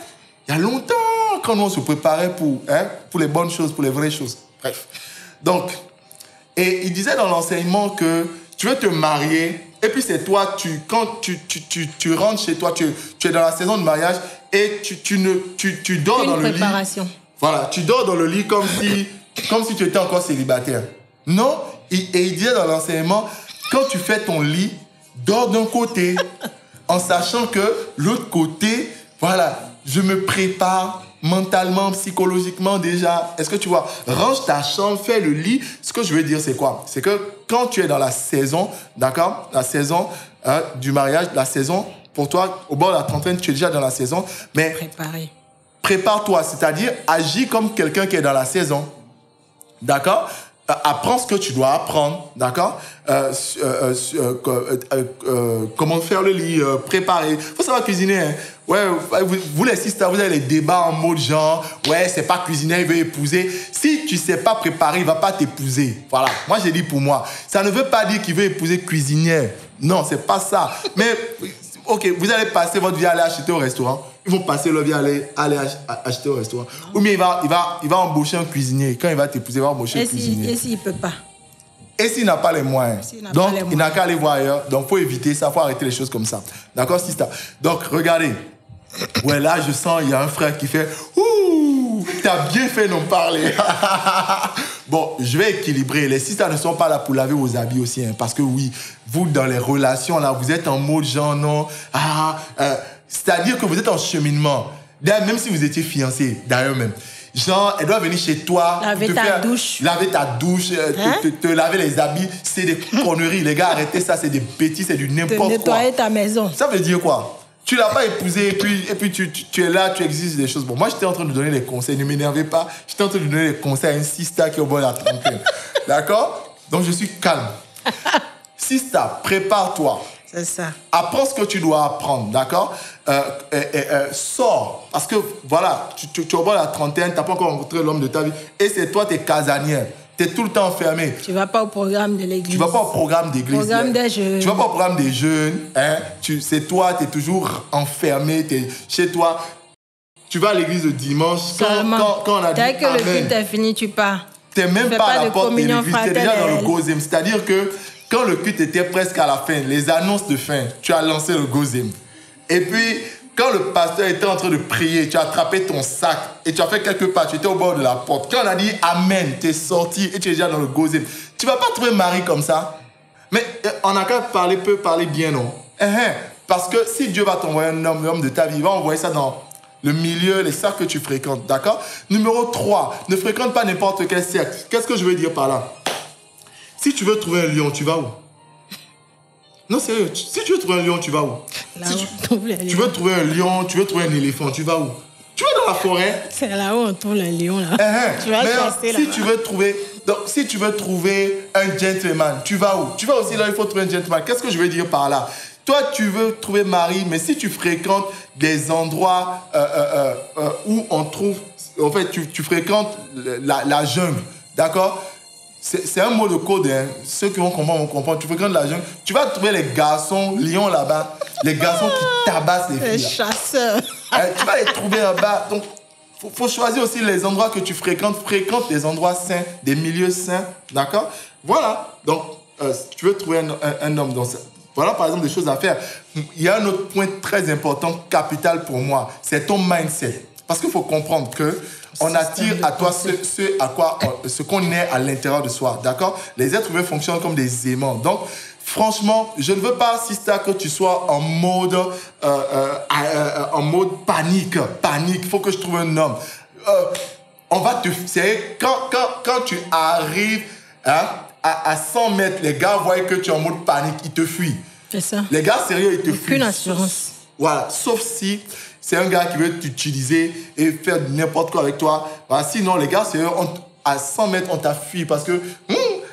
Il y a longtemps, quand on se préparait pour les bonnes choses, pour les vraies choses. Bref. Donc, et il disait dans l'enseignement que tu veux te marier, et puis c'est toi, quand tu rentres chez toi, tu es dans la saison de mariage, et tu dors dans le lit. Voilà, tu dors dans le lit comme si tu étais encore célibataire. Non, et il disait dans l'enseignement, quand tu fais ton lit, dors d'un côté, en sachant que l'autre côté, voilà, je me prépare mentalement, psychologiquement déjà. Est-ce que tu vois? Range ta chambre, fais le lit. Ce que je veux dire, c'est quoi? C'est que quand tu es dans la saison, d'accord? La saison du mariage, la saison, pour toi, au bord de la trentaine, tu es déjà dans la saison. Mais prépare-toi, c'est-à-dire agis comme quelqu'un qui est dans la saison. D'accord? Apprends ce que tu dois apprendre, d'accord? Comment faire le lit, préparer. Il faut savoir cuisiner. Hein. Ouais, vous les sisters, vous avez les débats en mode genre, ouais, c'est pas cuisiner, il veut épouser. Si tu sais pas préparer, il va pas t'épouser. Voilà, moi j'ai dit pour moi. Ça ne veut pas dire qu'il veut épouser cuisinière. Non, c'est pas ça. Mais Ok, vous allez passer votre vie à aller acheter au restaurant. Ils vont passer leur vie à aller acheter au restaurant. Ou bien il va embaucher un cuisinier. Quand il va t'épouser, il va embaucher un cuisinier. Et s'il ne peut pas? Et s'il n'a pas les moyens? Donc, il n'a qu'à aller voir ailleurs. Donc, il faut éviter ça, il faut arrêter les choses comme ça. D'accord, sister? Donc, regardez. Ouais, là, je sens, il y a un frère qui fait « Ouh, t'as bien fait d'en parler. » Bon, je vais équilibrer. Les sisters ne sont pas là pour laver vos habits aussi. Hein, parce que oui, vous, dans les relations, là, vous êtes en mode genre non. C'est-à-dire que vous êtes en cheminement. D'ailleurs, même si vous étiez fiancés, d'ailleurs même. Genre, elle doit venir chez toi. Laver ta douche. Laver ta douche, te laver les habits. C'est des conneries. Les gars, arrêtez ça. C'est des bêtises, c'est du n'importe quoi. Nettoyer ta maison. Ça veut dire quoi? Tu l'as pas épousé et puis tu es là, tu exiges des choses. Bon, moi, j'étais en train de donner des conseils. Ne m'énervez pas. J'étais en train de donner des conseils à une sister qui est au bord de la trentaine. D'accord? Donc, je suis calme. Sister, prépare-toi. C'est ça. Apprends ce que tu dois apprendre, d'accord? Sors. Parce que, voilà, tu es au bord de la trentaine, tu n'as pas encore rencontré l'homme de ta vie. Et c'est toi, tu es casanière. Tu es tout le temps enfermé. Tu ne vas pas au programme de l'église. Tu ne vas pas au programme d'église. Programme des jeunes. Tu ne vas pas au programme des jeunes. Hein? C'est toi, tu es toujours enfermé. Tu es chez toi. Tu vas à l'église le dimanche. Quand on a dit dès que amen, le culte est fini, tu pars. Tu n'es même pas à la porte de l'église. Tu es déjà dans le fraternelle. gozem. C'est-à-dire que quand le culte était presque à la fin, les annonces de fin, tu as lancé le gozem. Et puis, quand le pasteur était en train de prier, tu as attrapé ton sac et tu as fait quelques pas, tu étais au bord de la porte. Quand on a dit Amen, tu es sorti et tu es déjà dans le gozem. Tu ne vas pas trouver Marie comme ça. Mais on n'a qu'à peut parler bien, non? Parce que si Dieu va t'envoyer un homme de ta vie, il va envoyer ça dans le milieu, les cercles que tu fréquentes, d'accord? Numéro 3, ne fréquente pas n'importe quel cercle. Qu'est-ce que je veux dire par là? Si tu veux trouver un lion, tu vas où? Non, sérieux. Si tu veux trouver un lion, tu vas où? Tu veux trouver un lion, tu veux trouver un éléphant, tu vas où? Tu vas dans la forêt. C'est là où on trouve le lion, là. Tu vas chasser là. Si tu veux trouver un gentleman, tu vas où? Tu vas aussi là, il faut trouver un gentleman. Qu'est-ce que je veux dire par là? Toi, tu veux trouver Marie, mais si tu fréquentes des endroits où on trouve... En fait, tu fréquentes la jungle, d'accord? C'est un mot de code, hein. Ceux qui vont comprendre, vont comprendre. Tu fréquentes la jungle, tu vas trouver les garçons lions là-bas, les garçons qui tabassent les filles. Les chasseurs. Tu vas les trouver là-bas. Donc, faut choisir aussi les endroits que tu fréquentes. Fréquente des endroits sains, des milieux sains, d'accord? Voilà. Donc, tu veux trouver un homme dans ça. Voilà, par exemple, des choses à faire. Il y a un autre point très important, capital pour moi. C'est ton mindset. Parce qu'il faut comprendre que on attire à toi ce qu'on est à l'intérieur de soi, d'accord? Les êtres humains fonctionnent comme des aimants. Donc, franchement, je ne veux pas, sister, que tu sois en mode panique. Panique, il faut que je trouve un homme. On va te... Quand tu arrives à 100 mètres, les gars voient que tu es en mode panique, ils te fuient. C'est ça. Les gars sérieux, ils te fuient. Aucune assurance. Voilà, sauf si c'est un gars qui veut t'utiliser et faire n'importe quoi avec toi. Voilà, sinon, les gars sérieux, à 100 mètres, on t'a fui parce que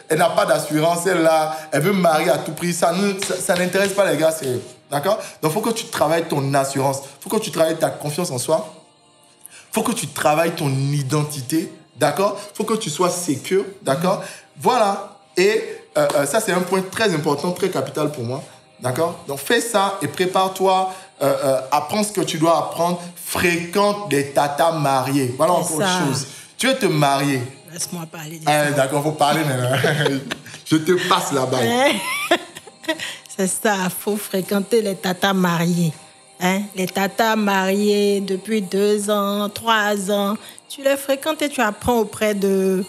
elle n'a pas d'assurance, elle-là, elle veut marier à tout prix. Ça n'intéresse pas les gars sérieux. D'accord? Donc, il faut que tu travailles ton assurance. Il faut que tu travailles ta confiance en soi. Il faut que tu travailles ton identité. D'accord? Il faut que tu sois sécure. D'accord? Voilà. Et ça, c'est un point très important, très capital pour moi. D'accord? Donc, fais ça et prépare-toi. Apprends ce que tu dois apprendre. Fréquente des tatas mariés. Voilà encore une chose. Tu veux te marier. Laisse-moi parler. D'accord, il faut parler maintenant. Je te passe la balle. C'est ça, il faut fréquenter les tatas mariés. Hein? Les tatas mariés depuis 2 ans, 3 ans. Tu les fréquentes et tu apprends auprès de...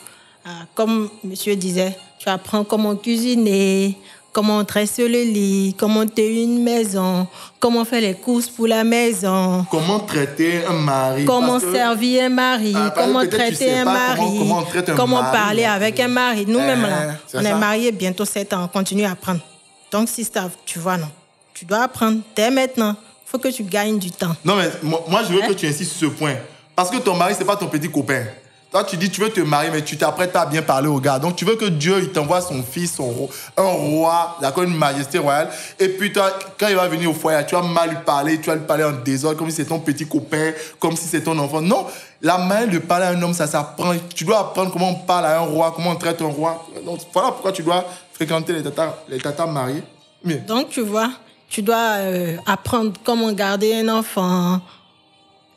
comme monsieur disait, tu apprends comment cuisiner, comment dresser le lit, comment tenir une maison, comment faire les courses pour la maison. Comment traiter un mari. Comment servir un mari, comment traiter un mari, comment parler avec un mari. Nous-mêmes, là, on est mariés bientôt 7 ans, on continue à apprendre. Donc, sister, tu vois, non, tu dois apprendre dès maintenant. Il faut que tu gagnes du temps. Non, mais moi, je veux que tu insistes sur ce point. Parce que ton mari, ce n'est pas ton petit copain. Toi, tu dis, tu veux te marier, mais tu t'apprêtes à bien parler au gars. Donc, tu veux que Dieu, il t'envoie son fils, un roi, d'accord, une majesté royale. Et puis, toi, quand il va venir au foyer, tu vas mal lui parler, tu vas lui parler en désordre, comme si c'était ton petit copain, comme si c'était ton enfant. Non, la manière de parler à un homme, ça s'apprend. Tu dois apprendre comment on parle à un roi, comment on traite un roi. Donc, voilà pourquoi tu dois fréquenter les tatas mariés. Bien. Donc, tu vois, Tu dois apprendre comment garder un enfant,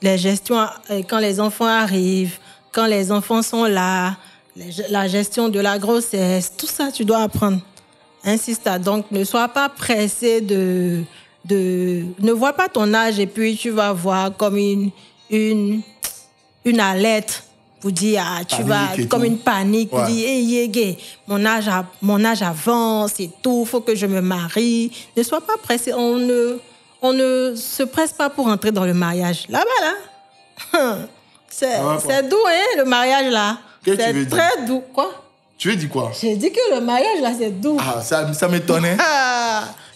les gestions quand les enfants arrivent, quand les enfants sont là, la gestion de la grossesse, tout ça, tu dois apprendre. Insiste. Donc, ne sois pas pressé ne vois pas ton âge et puis tu vas voir comme une alerte pour dire, tu vas, comme une panique, pour dire, hey, mon âge avance et tout, faut que je me marie. Ne sois pas pressé. On ne se presse pas pour entrer dans le mariage. Là-bas, là, c'est doux, hein, le mariage, là. C'est très doux. Quoi? Tu veux dire quoi? J'ai dit que le mariage, là, c'est doux. Ah, ça m'étonnait.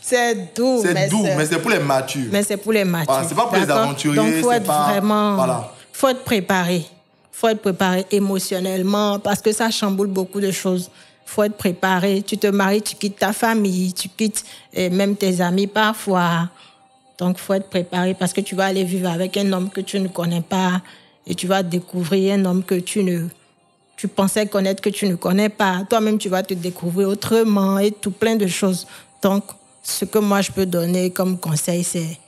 C'est doux. C'est doux, mais c'est pour les matures. Mais c'est pour les matures. Ah, c'est pas pour les aventuriers. Donc, il faut être vraiment... Voilà. faut être préparé. Faut être préparé émotionnellement parce que ça chamboule beaucoup de choses. Faut être préparé. Tu te maries, tu quittes ta famille, tu quittes même tes amis parfois. Donc, faut être préparé parce que tu vas aller vivre avec un homme que tu ne connais pas et tu vas découvrir un homme que tu pensais connaître, que tu ne connais pas. Toi-même, tu vas te découvrir autrement et tout plein de choses. Donc, ce que moi, je peux donner comme conseil, c'est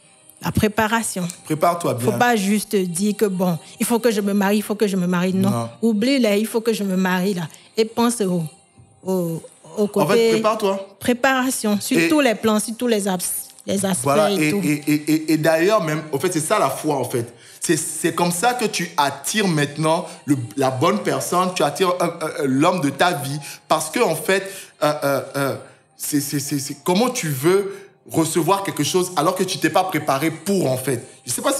la préparation. Prépare-toi bien. Il ne faut pas juste dire que, bon, il faut que je me marie, il faut que je me marie. Non. Oublie là, il faut que je me marie là. Et pense au côté... En fait, prépare-toi. Préparation, sur tous les plans, sur tous les aspects voilà, et tout. Et d'ailleurs, même, en fait, c'est ça la foi, en fait. C'est comme ça que tu attires maintenant la bonne personne, tu attires l'homme de ta vie. Parce que, en fait, c'est comment tu veux recevoir quelque chose alors que tu t'es pas préparé pour, en fait. Je sais pas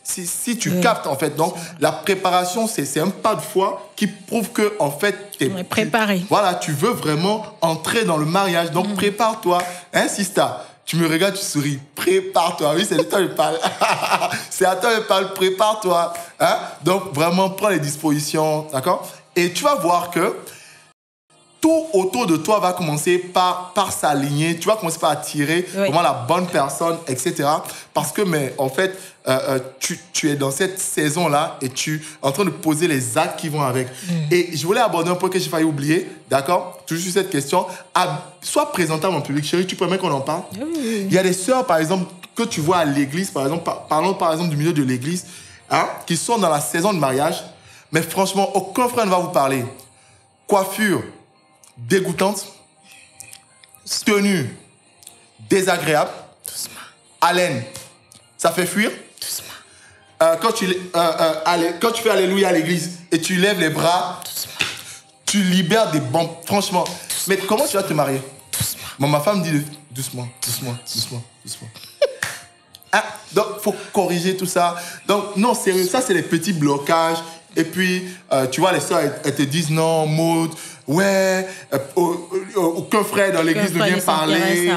si tu captes, en fait. Donc, la préparation, c'est un pas de foi qui prouve que, en fait, t'es préparé. Voilà, tu veux vraiment entrer dans le mariage. Donc, prépare-toi. Hein, Sista? Tu me regardes, tu souris. Prépare-toi. Oui, c'est le temps de parler. C'est à toi de parler. Prépare-toi. Hein? Donc, vraiment, prends les dispositions. D'accord? Et tu vas voir que tout autour de toi va commencer par s'aligner. Tu vas commencer par attirer vraiment la bonne personne, etc. Parce que, mais en fait, tu es dans cette saison-là et tu es en train de poser les actes qui vont avec. Et je voulais aborder un point que j'ai failli oublier, d'accord? Toujours sur cette question. Sois présentable en public. Chérie, tu permets qu'on en parle? Il y a des sœurs, par exemple, que tu vois à l'église, par exemple, parlons par exemple du milieu de l'église, hein, qui sont dans la saison de mariage, mais franchement, aucun frère ne va vous parler. Coiffure dégoûtante, tenue désagréable, haleine, ça fait fuir. Quand tu fais Alléluia à l'église et tu lèves les bras, tu libères des bombes, franchement. Mais comment tu vas te marier? Bon, ma femme dit doucement. Donc, il faut corriger tout ça. Donc, non, sérieux, ça, c'est les petits blocages. Et puis, tu vois, les soeurs, elles te disent non, Maud, ouais, aucun frère dans l'église ne vient parler.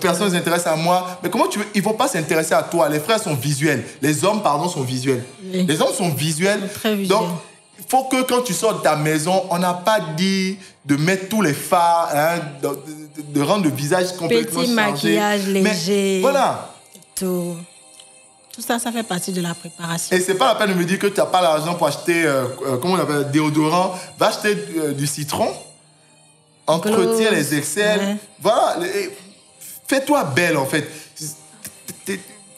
Personne ne s'intéresse à moi. Mais comment tu veux? Ils ne vont pas s'intéresser à toi. Les frères sont visuels. Les hommes, pardon, sont visuels. Oui. Les hommes sont visuels. Très visuels. Donc, il faut que quand tu sors de ta maison, on n'a pas dit de mettre tous les fards, hein, de rendre le visage complètement changé. Petit maquillage léger. Mais, voilà. Tout ça, ça fait partie de la préparation. Et c'est pas la peine de me dire que tu n'as pas l'argent pour acheter, comment on appelle, déodorant. Va acheter du citron, entretiens les aisselles. Ouais. Voilà. Fais-toi belle, en fait.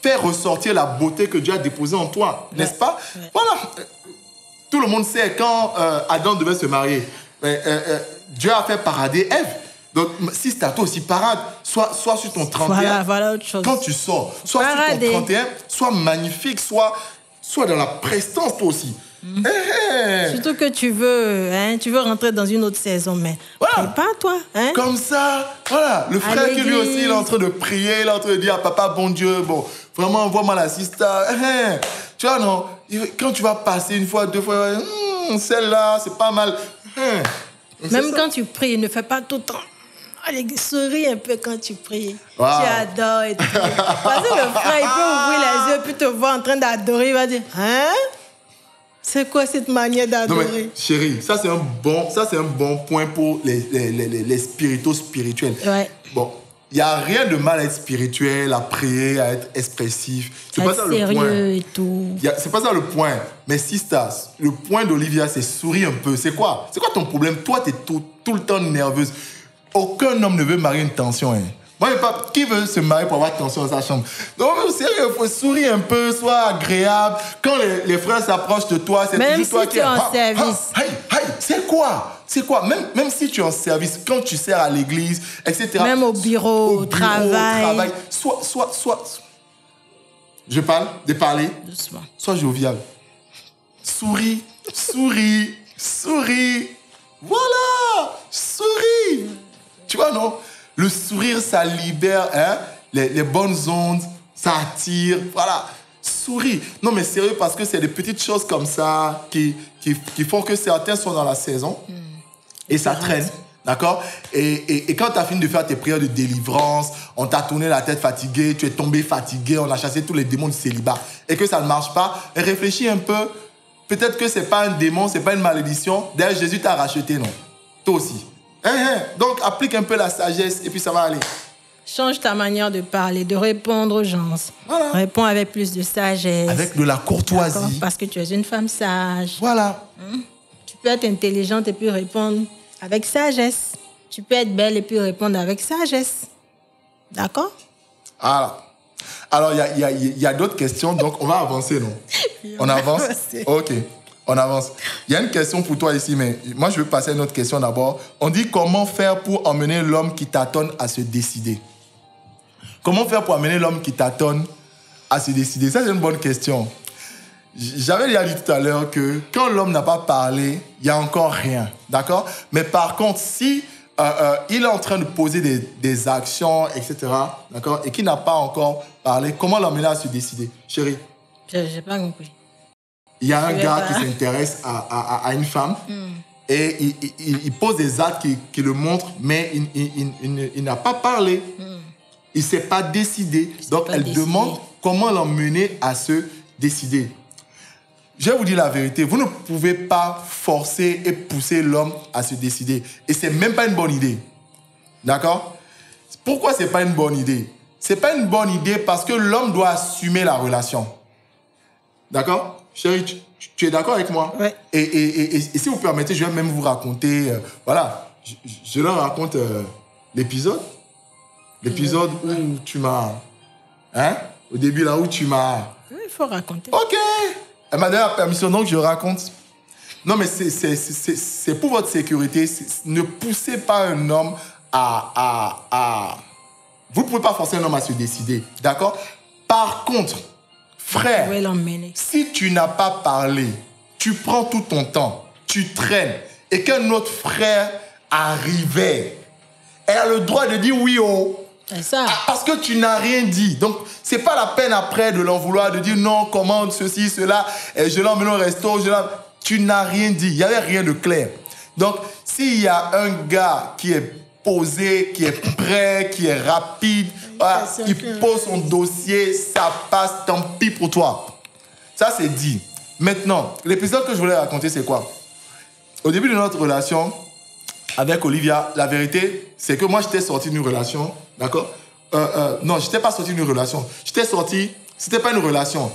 Fais ressortir la beauté que Dieu a déposée en toi, n'est-ce pas? Voilà. Tout le monde sait, quand Adam devait se marier, Dieu a fait parader Ève. Donc, si c'est à toi aussi, parade, soit sur ton 31. Voilà autre chose. Quand tu sors, soit sur ton 31, sois magnifique, soit dans la prestance, toi aussi. Surtout que tu veux rentrer dans une autre saison, mais prépare-toi. Hein? Comme ça, voilà. Le frère qui lui aussi, il est en train de prier, il est en train de dire, papa, bon Dieu, bon, vraiment, envoie-moi la sista. Tu vois, non, quand tu vas passer une fois, deux fois, celle-là, c'est pas mal. Même quand tu pries, ne fais pas tout le temps. Allez, souris un peu quand tu pries. Wow. Tu adores et tout. Parce que le frère, il peut ouvrir les yeux puis te voir en train d'adorer. Il va dire, hein? C'est quoi cette manière d'adorer? Non mais, chérie, ça c'est un bon point pour les spirituels. Ouais. Bon, il n'y a rien de mal à être spirituel, à prier, à être expressif. C'est pas ça le point. Sérieux et tout. C'est pas ça le point. Mais Sistas, le point d'Olivia, c'est sourire un peu. C'est quoi ton problème? Toi, tu es tout le temps nerveuse. Aucun homme ne veut marier une tension. Hein. Moi, qui veut se marier pour avoir tension dans sa chambre? Donc, sérieux, il faut sourire un peu, sois agréable. Quand les frères s'approchent de toi, c'est toujours toi qui es en service. C'est quoi? C'est quoi? Même si tu es en service, quand tu sers à l'église, etc. Même au bureau, au travail. Soit. Je parle, de parler. Doucement. Sois jovial. Souris. Voilà! Souris! Tu vois, non? Le sourire, ça libère les bonnes ondes, ça attire. Voilà. Souris. Non, mais sérieux, parce que c'est des petites choses comme ça qui font que certains sont dans la saison et ça traîne. D'accord? Et quand tu as fini de faire tes prières de délivrance, on t'a tourné la tête fatigué, tu es tombé fatigué, on a chassé tous les démons du célibat et que ça ne marche pas, réfléchis un peu. Peut-être que ce n'est pas un démon, ce n'est pas une malédiction. D'ailleurs, Jésus t'a racheté, non? Toi aussi. Donc, applique un peu la sagesse et puis ça va aller. Change ta manière de parler, de répondre aux gens. Voilà. Réponds avec plus de sagesse. Avec de la courtoisie. D'accord? Parce que tu es une femme sage. Voilà. Tu peux être intelligente et puis répondre avec sagesse. Tu peux être belle et puis répondre avec sagesse. D'accord? Voilà. Alors, il y a d'autres questions, donc on va avancer, non? On avance? Ok, on avance. Il y a une question pour toi ici, mais moi, je vais passer à une autre question d'abord. On dit comment faire pour emmener l'homme qui tâtonne à se décider? Comment faire pour amener l'homme qui tâtonne à se décider? Ça, c'est une bonne question. J'avais déjà dit tout à l'heure que quand l'homme n'a pas parlé, il n'y a encore rien, d'accord? Mais par contre, si il est en train de poser des actions, etc., d'accord, et qu'il n'a pas encore parlé, comment l'emmener à se décider? Chérie? Je n'ai pas compris. Il y a un gars qui s'intéresse à une femme et il pose des actes qui le montrent, mais il n'a pas parlé. Il ne s'est pas décidé. Donc, elle demande comment l'emmener à se décider. Je vais vous dire la vérité. Vous ne pouvez pas forcer et pousser l'homme à se décider. Et ce n'est même pas une bonne idée. D'accord? Pourquoi ce n'est pas une bonne idée? Ce n'est pas une bonne idée parce que l'homme doit assumer la relation. D'accord? Chérie, tu es d'accord avec moi? Oui. Et si vous permettez, je vais même vous raconter... voilà, je leur raconte l'épisode. L'épisode où tu m'as... Hein? Au début, là où tu m'as... Oui, il faut raconter. Ok. Elle m'a donné la permission, donc je raconte. Non, mais c'est pour votre sécurité. Ne poussez pas un homme à... Vous ne pouvez pas forcer un homme à se décider. D'accord? Par contre, frère, si tu n'as pas parlé, tu prends tout ton temps, tu traînes, et qu'un autre frère arrivait, elle a le droit de dire oui, oh. C'est ça. Parce que tu n'as rien dit. Donc, c'est pas la peine après de l'en vouloir, de dire non, commande ceci, cela, et je l'emmène au resto, tu n'as rien dit. Il n'y avait rien de clair. Donc, s'il y a un gars qui est posé, qui est prêt, qui est rapide, voilà, qui pose son dossier, ça passe, tant pis pour toi. Ça, c'est dit. Maintenant, l'épisode que je voulais raconter, c'est quoi? Au début de notre relation avec Olivia, la vérité, c'est que moi, j'étais sorti d'une relation, d'accord? Non, je n'étais pas sorti d'une relation. J'étais sorti, c'était pas une relation,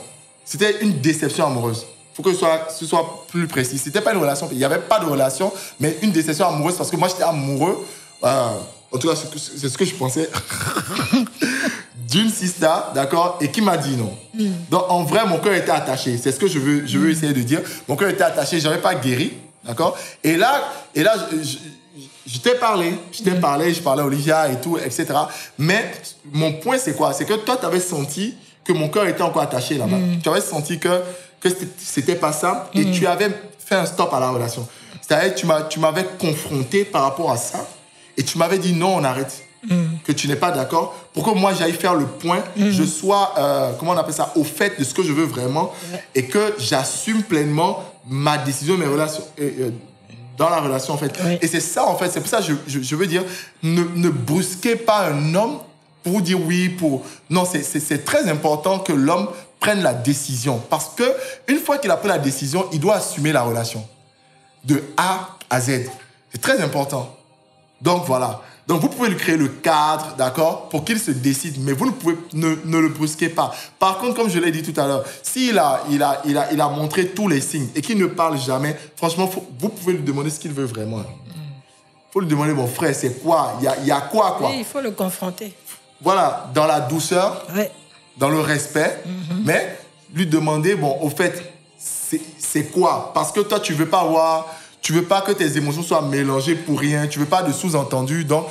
c'était une déception amoureuse. Il faut que ce soit plus précis. C'était pas une relation, il n'y avait pas de relation, mais une déception amoureuse parce que moi, j'étais amoureux, en tout cas, c'est ce que je pensais, d'une sista, d'accord, et qui m'a dit non. Donc, en vrai, mon cœur était attaché. C'est ce que je veux essayer de dire. Mon cœur était attaché, je n'avais pas guéri, d'accord? Et là, je t'ai parlé, je parlais à Olivia et tout, etc. Mais mon point, c'est quoi? C'est que toi, tu avais senti que mon cœur était encore attaché là-bas. Tu avais senti que c'était pas ça et tu avais fait un stop à la relation. C'est-à-dire tu m'avais confronté par rapport à ça et tu m'avais dit non, on arrête. Que tu n'es pas d'accord pour que moi, j'aille faire le point, je sois, comment on appelle ça, au fait de ce que je veux vraiment et que j'assume pleinement ma décision, mes relations... dans la relation, en fait. Oui. Et c'est ça, en fait. C'est pour ça que je veux dire, ne brusquez pas un homme pour dire oui, pour... Non, c'est très important que l'homme prenne la décision. Parce que une fois qu'il a pris la décision, il doit assumer la relation. De A à Z. C'est très important. Donc, voilà. Donc, vous pouvez lui créer le cadre, d'accord, pour qu'il se décide. Mais vous ne le brusquez pas. Par contre, comme je l'ai dit tout à l'heure, s'il a montré tous les signes et qu'il ne parle jamais, franchement, vous pouvez lui demander ce qu'il veut vraiment. Il faut lui demander, mon frère, c'est quoi? Il y a quoi? Oui, il faut le confronter. voilà, dans la douceur, Ouais. dans le respect, mais lui demander, bon, au fait, c'est quoi? Parce que toi, tu veux pas que tes émotions soient mélangées pour rien, tu veux pas de sous-entendu, donc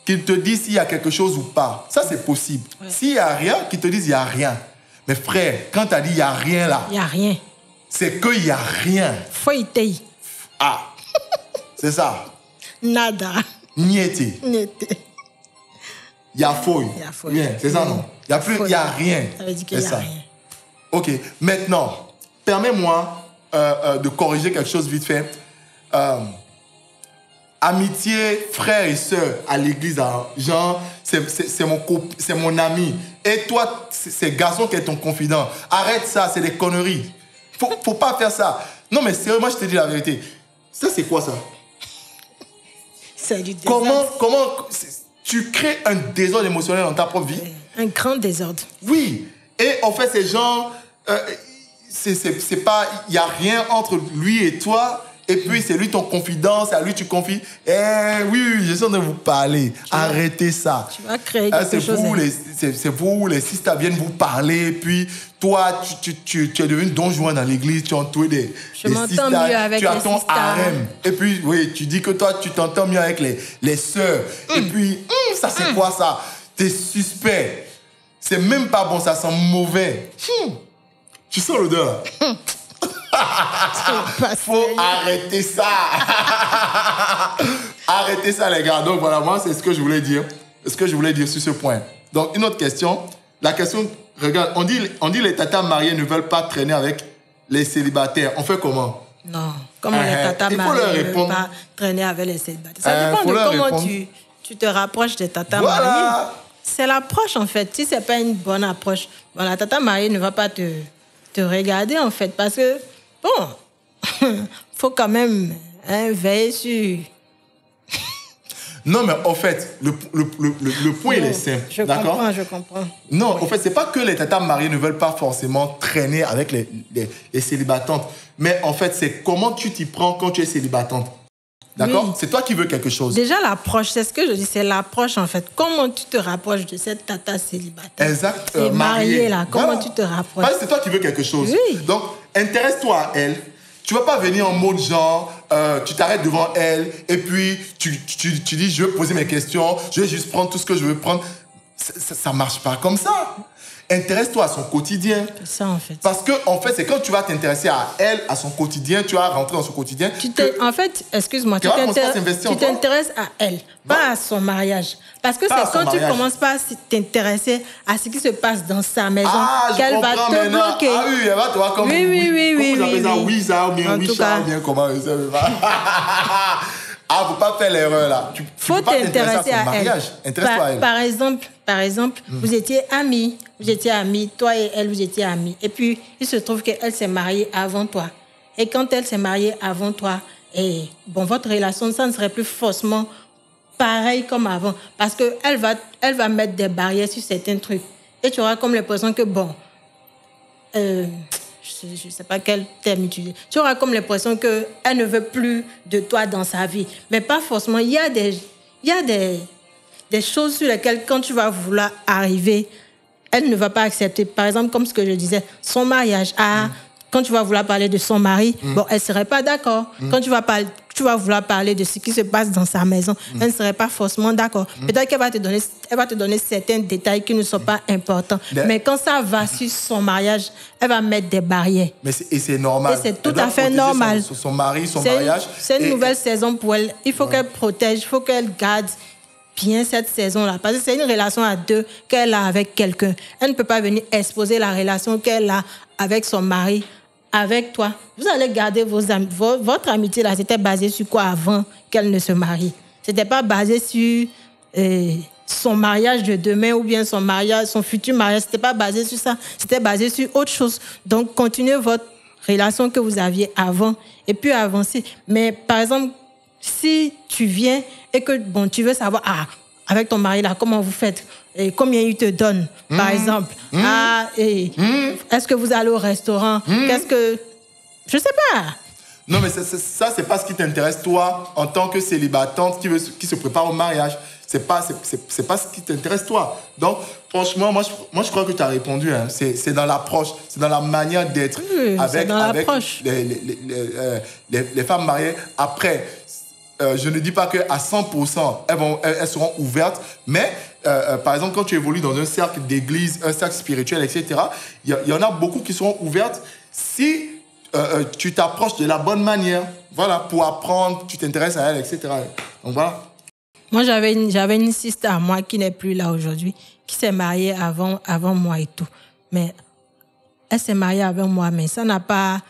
qu'il te dise s'il y a quelque chose ou pas. Ça, c'est possible. Ouais. S'il y a rien, qu'il te dise il y a rien. Mais frère, quand tu as dit il y a rien là, Il n'y a rien. c'est qu'il y a rien. Foytei. Ah, c'est ça. Nada. Niété. Nete. Il y a fouille. Il y a fouille. Rien, c'est ça, non? Il y a plus, il y a rien. Ça veut dire qu'il C'est n'y a ça. rien. Ok, maintenant, permets-moi de corriger quelque chose vite fait. Amitié, frère et sœur à l'église, hein, genre, c'est mon ami. Et toi, c'est garçon qui est ton confident. Arrête ça, c'est des conneries. Faut pas faire ça. Non, mais sérieusement, je te dis la vérité. Ça, c'est quoi ça? C'est du désordre. Comment tu crées un désordre émotionnel dans ta propre vie? Un grand désordre. Oui. Et en fait, ces gens, c'est pas, il n'y a rien entre lui et toi. Et puis, c'est lui ton confident, c'est à lui tu confies. Oui, je suis en train de vous parler. Arrêtez ça. Tu vas créer quelque chose. C'est vous, les sisters viennent vous parler. Puis, toi, tu es devenu don Juan dans l'église. Tu as entouré des m'entends sisters. mieux avec tu as les ton sisters. harem. Et puis, oui, tu dis que toi, tu t'entends mieux avec les sœurs. Et puis, ça, c'est quoi ça? T'es suspect. C'est même pas bon, ça sent mauvais. Tu sens l'odeur là? Faut arrêter ça. Arrêtez ça, les gars. Donc voilà, moi, c'est ce que je voulais dire. Ce que je voulais dire sur ce point. Donc, une autre question. La question, regarde, on dit les tatas mariés ne veulent pas traîner avec les célibataires. On fait comment? Non, comment les tatas il faut leur mariés ne veulent répondre. pas traîner avec les célibataires. Ça dépend faut de leur comment répondre. tu te rapproches des tatas Voilà. mariés. C'est l'approche, en fait. Si ce n'est pas une bonne approche, bon, la tata mariée ne va pas te regarder, en fait. Parce que, bon, faut quand même veiller sur... Non, mais en fait, le point, il est simple. D'accord? Je comprends. Non, en fait, c'est pas que les tatas mariées ne veulent pas forcément traîner avec les célibatantes. Mais en fait, c'est comment tu t'y prends quand tu es célibatante. D'accord? Oui. C'est toi qui veux quelque chose. Déjà, l'approche, c'est ce que je dis, c'est l'approche, en fait. Comment tu te rapproches de cette tata célibataire? Exact. Et mariée, là. Comment Voilà. tu te rapproches? Parce que c'est toi qui veux quelque chose. Oui. Donc, intéresse-toi à elle. Tu ne vas pas venir en mode genre, tu t'arrêtes devant elle et puis tu dis, je vais poser mes questions, je vais juste prendre tout ce que je veux prendre. Ça ne marche pas comme ça. Intéresse-toi à son quotidien. C'est ça, en fait. Parce que, en fait, c'est quand tu vas t'intéresser à elle, à son quotidien, tu vas rentrer dans son quotidien. En fait, excuse-moi, tu vas commencer à s'investir en toi. t'intéresses à elle, pas à son mariage. Parce que Pas à c'est son quand tu mariage. commences pas à t'intéresser à ce qui se passe dans sa maison Je qu'elle va comprends te maintenant. bloquer. Ah oui, elle va te voir comme Oui, comment vous appelez ça? oui. Oui, ça, ou bien En oui, tout ça, cas. ou bien comment je sais pas. Faut pas faire l'erreur là. Tu Faut peux pas t'intéresser t'intéresser à son à mariage. elle. Intéresse-toi à elle. Par exemple, vous étiez amis, toi et elle, vous étiez amis. Et puis, il se trouve qu'elle s'est mariée avant toi. Et quand elle s'est mariée avant toi, votre relation, ça ne serait plus forcément pareil comme avant. Parce qu'elle va mettre des barrières sur certains trucs. Et tu auras comme l'impression que, je ne sais pas quel terme utiliser. Tu auras comme l'impression qu'elle ne veut plus de toi dans sa vie. Mais pas forcément. Il y a des choses sur lesquelles, quand tu vas vouloir arriver, elle ne va pas accepter. Par exemple, comme ce que je disais, son mariage. Quand tu vas vouloir parler de son mari, elle ne serait pas d'accord. Quand tu vas vouloir parler de ce qui se passe dans sa maison, elle ne serait pas forcément d'accord. Peut-être qu'elle va te donner certains détails qui ne sont pas importants. Mais quand ça va sur son mariage, elle va mettre des barrières. Et c'est normal. Et c'est tout à fait normal. Son mari, son mariage. C'est une nouvelle saison pour elle. Il faut qu'elle protège, il faut qu'elle garde bien cette saison-là. Parce que c'est une relation à deux qu'elle a avec quelqu'un. Elle ne peut pas venir exposer la relation qu'elle a avec son mari, avec toi. Vous allez garder votre amitié là. C'était basé sur quoi avant qu'elle ne se marie? C'était pas basé sur son mariage de demain ou bien son futur mariage. C'était pas basé sur ça. C'était basé sur autre chose. Donc, continuez votre relation que vous aviez avant et puis avancez. Mais par exemple, si tu viens et que tu veux savoir, avec ton mari là, comment vous faites? Et combien il te donne, par exemple? Est-ce que vous allez au restaurant? Qu'est-ce que... Je sais pas. Non, mais ça, c'est pas ce qui t'intéresse, toi, en tant que célibatante qui se prépare au mariage. C'est pas ce qui t'intéresse, toi. Donc, franchement, moi, je crois que tu as répondu. Hein. C'est dans l'approche, c'est dans la manière d'être avec les femmes mariées. Après, je ne dis pas qu'à 100%, elles seront ouvertes, mais par exemple, quand tu évolues dans un cercle d'église, un cercle spirituel, etc., il y en a beaucoup qui seront ouvertes si tu t'approches de la bonne manière, voilà, pour apprendre, tu t'intéresses à elle, etc. Donc voilà. Moi, j'avais une sister à moi qui n'est plus là aujourd'hui, qui s'est mariée avant moi et tout. Mais elle s'est mariée avec moi, mais ça n'a pas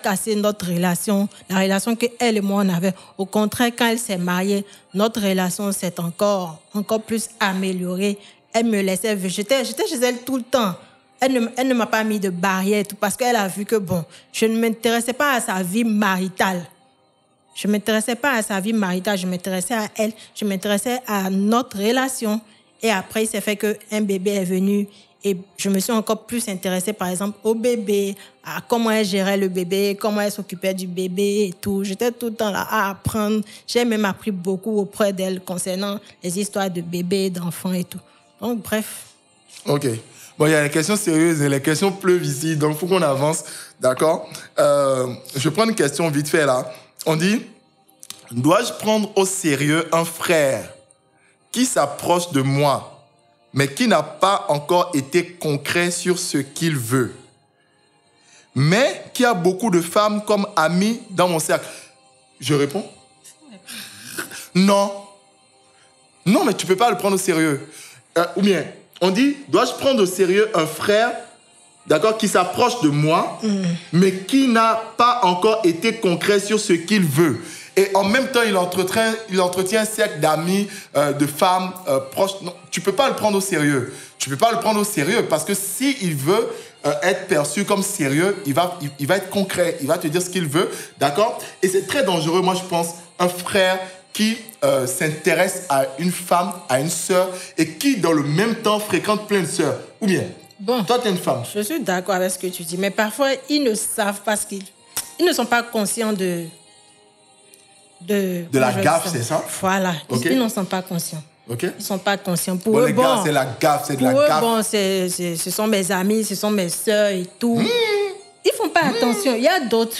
cassé notre relation, la relation qu'elle et moi on avait. Au contraire, quand elle s'est mariée, notre relation s'est encore plus améliorée. Elle me laissait, j'étais chez elle tout le temps. Elle ne m'a pas mis de barrière et tout parce qu'elle a vu que bon, je ne m'intéressais pas à sa vie maritale. Je ne m'intéressais pas à sa vie maritale, je m'intéressais à elle, je m'intéressais à notre relation. Et après, il s'est fait qu'un bébé est venu et je me suis encore plus intéressée, par exemple, au bébé, à comment elle gérait le bébé, comment elle s'occupait du bébé et tout. J'étais tout le temps là à apprendre. J'ai même appris beaucoup auprès d'elle concernant les histoires de bébés, d'enfants et tout. Donc, bref. OK. Bon, il y a les questions sérieuses et les questions pleuvent ici, donc il faut qu'on avance, d'accord? Je prends une question vite fait là. On dit, dois-je prendre au sérieux un frère qui s'approche de moi, mais qui n'a pas encore été concret sur ce qu'il veut, mais qui a beaucoup de femmes comme amies dans mon cercle? Je réponds? Non. Non, mais tu ne peux pas le prendre au sérieux. Ou bien, on dit, dois-je prendre au sérieux un frère, d'accord, qui s'approche de moi, mais qui n'a pas encore été concret sur ce qu'il veut. Et en même temps, il entretient un cercle d'amis, de femmes proches. Non, tu ne peux pas le prendre au sérieux. Tu ne peux pas le prendre au sérieux parce que s'il veut être perçu comme sérieux, il va être concret. Il va te dire ce qu'il veut, d'accord? Et c'est très dangereux, moi, je pense, un frère qui s'intéresse à une femme, à une sœur, et qui, dans le même temps, fréquente plein de sœurs. Ou bien, bon, toi, tu es une femme. Je suis d'accord avec ce que tu dis, mais parfois, ils ne savent pas ce qu'ils... Ils ne sont pas conscients de la gaffe, c'est ça? Voilà, okay. Ils n'en sont pas conscients. Okay. Ils ne sont pas conscients. Pour bon, eux, les gars, c'est la gaffe, c'est de la gaffe. Bon, ce sont mes amis, ce sont mes sœurs et tout. Ils ne font pas attention. Il y a d'autres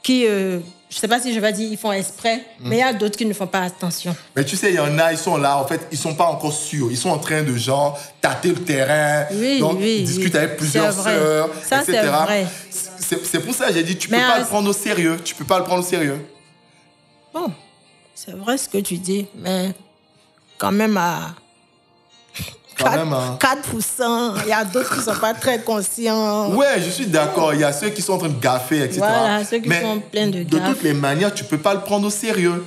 qui... je ne sais pas si je vais dire ils font exprès, mais il y a d'autres qui ne font pas attention. Mais tu sais, il y en a, ils sont là, en fait, ils ne sont pas encore sûrs. Ils sont en train de, genre, tâter le terrain. Ils discutent avec plusieurs sœurs, ça, etc. C'est vrai. C'est pour ça que j'ai dit, tu ne peux pas le prendre au sérieux. Tu ne peux pas le prendre au sérieux. Bon, c'est vrai ce que tu dis, mais quand même à 4%, il y a d'autres qui ne sont pas très conscients. Ouais, je suis d'accord. Il y a ceux qui sont en train de gaffer, etc. Voilà, ceux qui sont pleins de gaffes. De toutes les manières, tu ne peux pas le prendre au sérieux.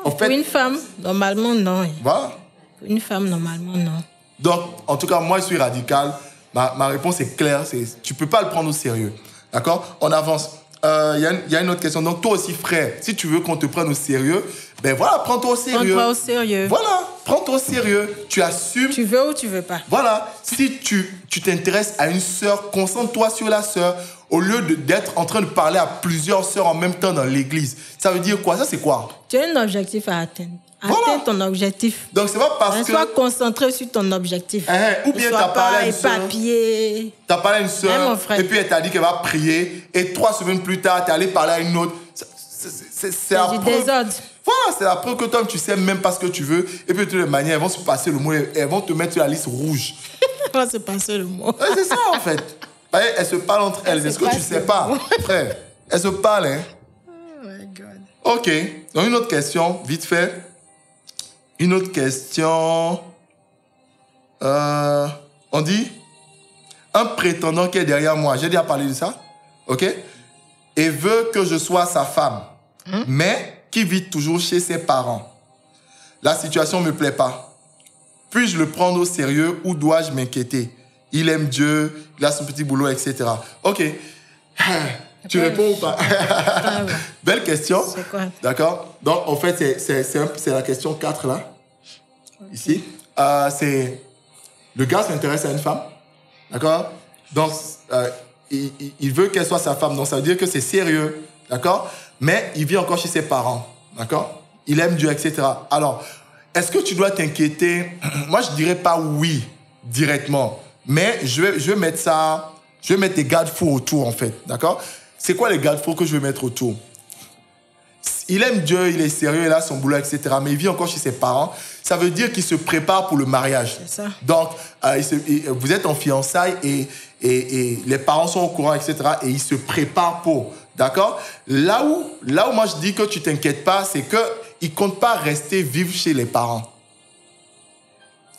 En fait, pour une femme, normalement, non. Voilà. Pour une femme, normalement, non. Donc, en tout cas, moi, je suis radical. Ma réponse est claire. Tu ne peux pas le prendre au sérieux. D'accord? On avance. Il y a une autre question. Donc, toi aussi, frère, si tu veux qu'on te prenne au sérieux, ben voilà, prends-toi au sérieux. Prends-toi au sérieux. Voilà, prends-toi au sérieux. Tu assumes. Tu veux ou tu veux pas. Voilà. Si tu t'intéresses à une sœur, concentre-toi sur la sœur au lieu d'être en train de parler à plusieurs sœurs en même temps dans l'église. Ça veut dire quoi? Ça, c'est quoi? Tu as un objectif à atteindre. Atteins ton objectif. Donc, c'est pas parce que... Sois concentré sur ton objectif. Ou bien tu as parlé à une sœur. Éparpillé. Tu as parlé à une sœur, et puis elle t'a dit qu'elle va prier, et 3 semaines plus tard, tu es allé parler à une autre. C'est la preuve. Désordre. Voilà, c'est la preuve que toi, tu sais même pas ce que tu veux, et puis de toutes les manières, elles vont se passer le mot, elles vont te mettre sur la liste rouge. Elles vont se passer le mot. C'est ça, en fait. Elles se parlent entre elles. Est-ce que tu sais pas, frère? Elles se parlent, hein? Oh my God. OK. Donc, une autre question, vite fait. Une autre question. On dit, un prétendant qui est derrière moi, j'ai déjà parlé de ça, OK? Et veut que je sois sa femme, mais qui vit toujours chez ses parents. La situation ne me plaît pas. Puis-je le prendre au sérieux ou dois-je m'inquiéter? Il aime Dieu, il a son petit boulot, etc. OK. Tu réponds ou pas? Belle question. C'est quoi? D'accord. Donc, en fait, c'est la question 4, là. Okay. Ici. C'est... Le gars s'intéresse à une femme. D'accord. Donc, il veut qu'elle soit sa femme. Donc, ça veut dire que c'est sérieux. d'accord? Mais il vit encore chez ses parents, d'accord? Il aime Dieu, etc. Alors, est-ce que tu dois t'inquiéter? Moi, je dirais pas oui, directement. Mais je vais mettre ça... Je vais mettre des garde-fous autour, en fait, d'accord? C'est quoi les garde-fous que je vais mettre autour? Il aime Dieu, il est sérieux, il a son boulot, etc. Mais il vit encore chez ses parents. Ça veut dire qu'il se prépare pour le mariage. C'est ça. Donc, vous êtes en fiançailles et les parents sont au courant, etc. Et ils se préparent pour. D'accord? Là où moi je dis que tu t'inquiètes pas, c'est qu'il ne compte pas rester vivre chez les parents.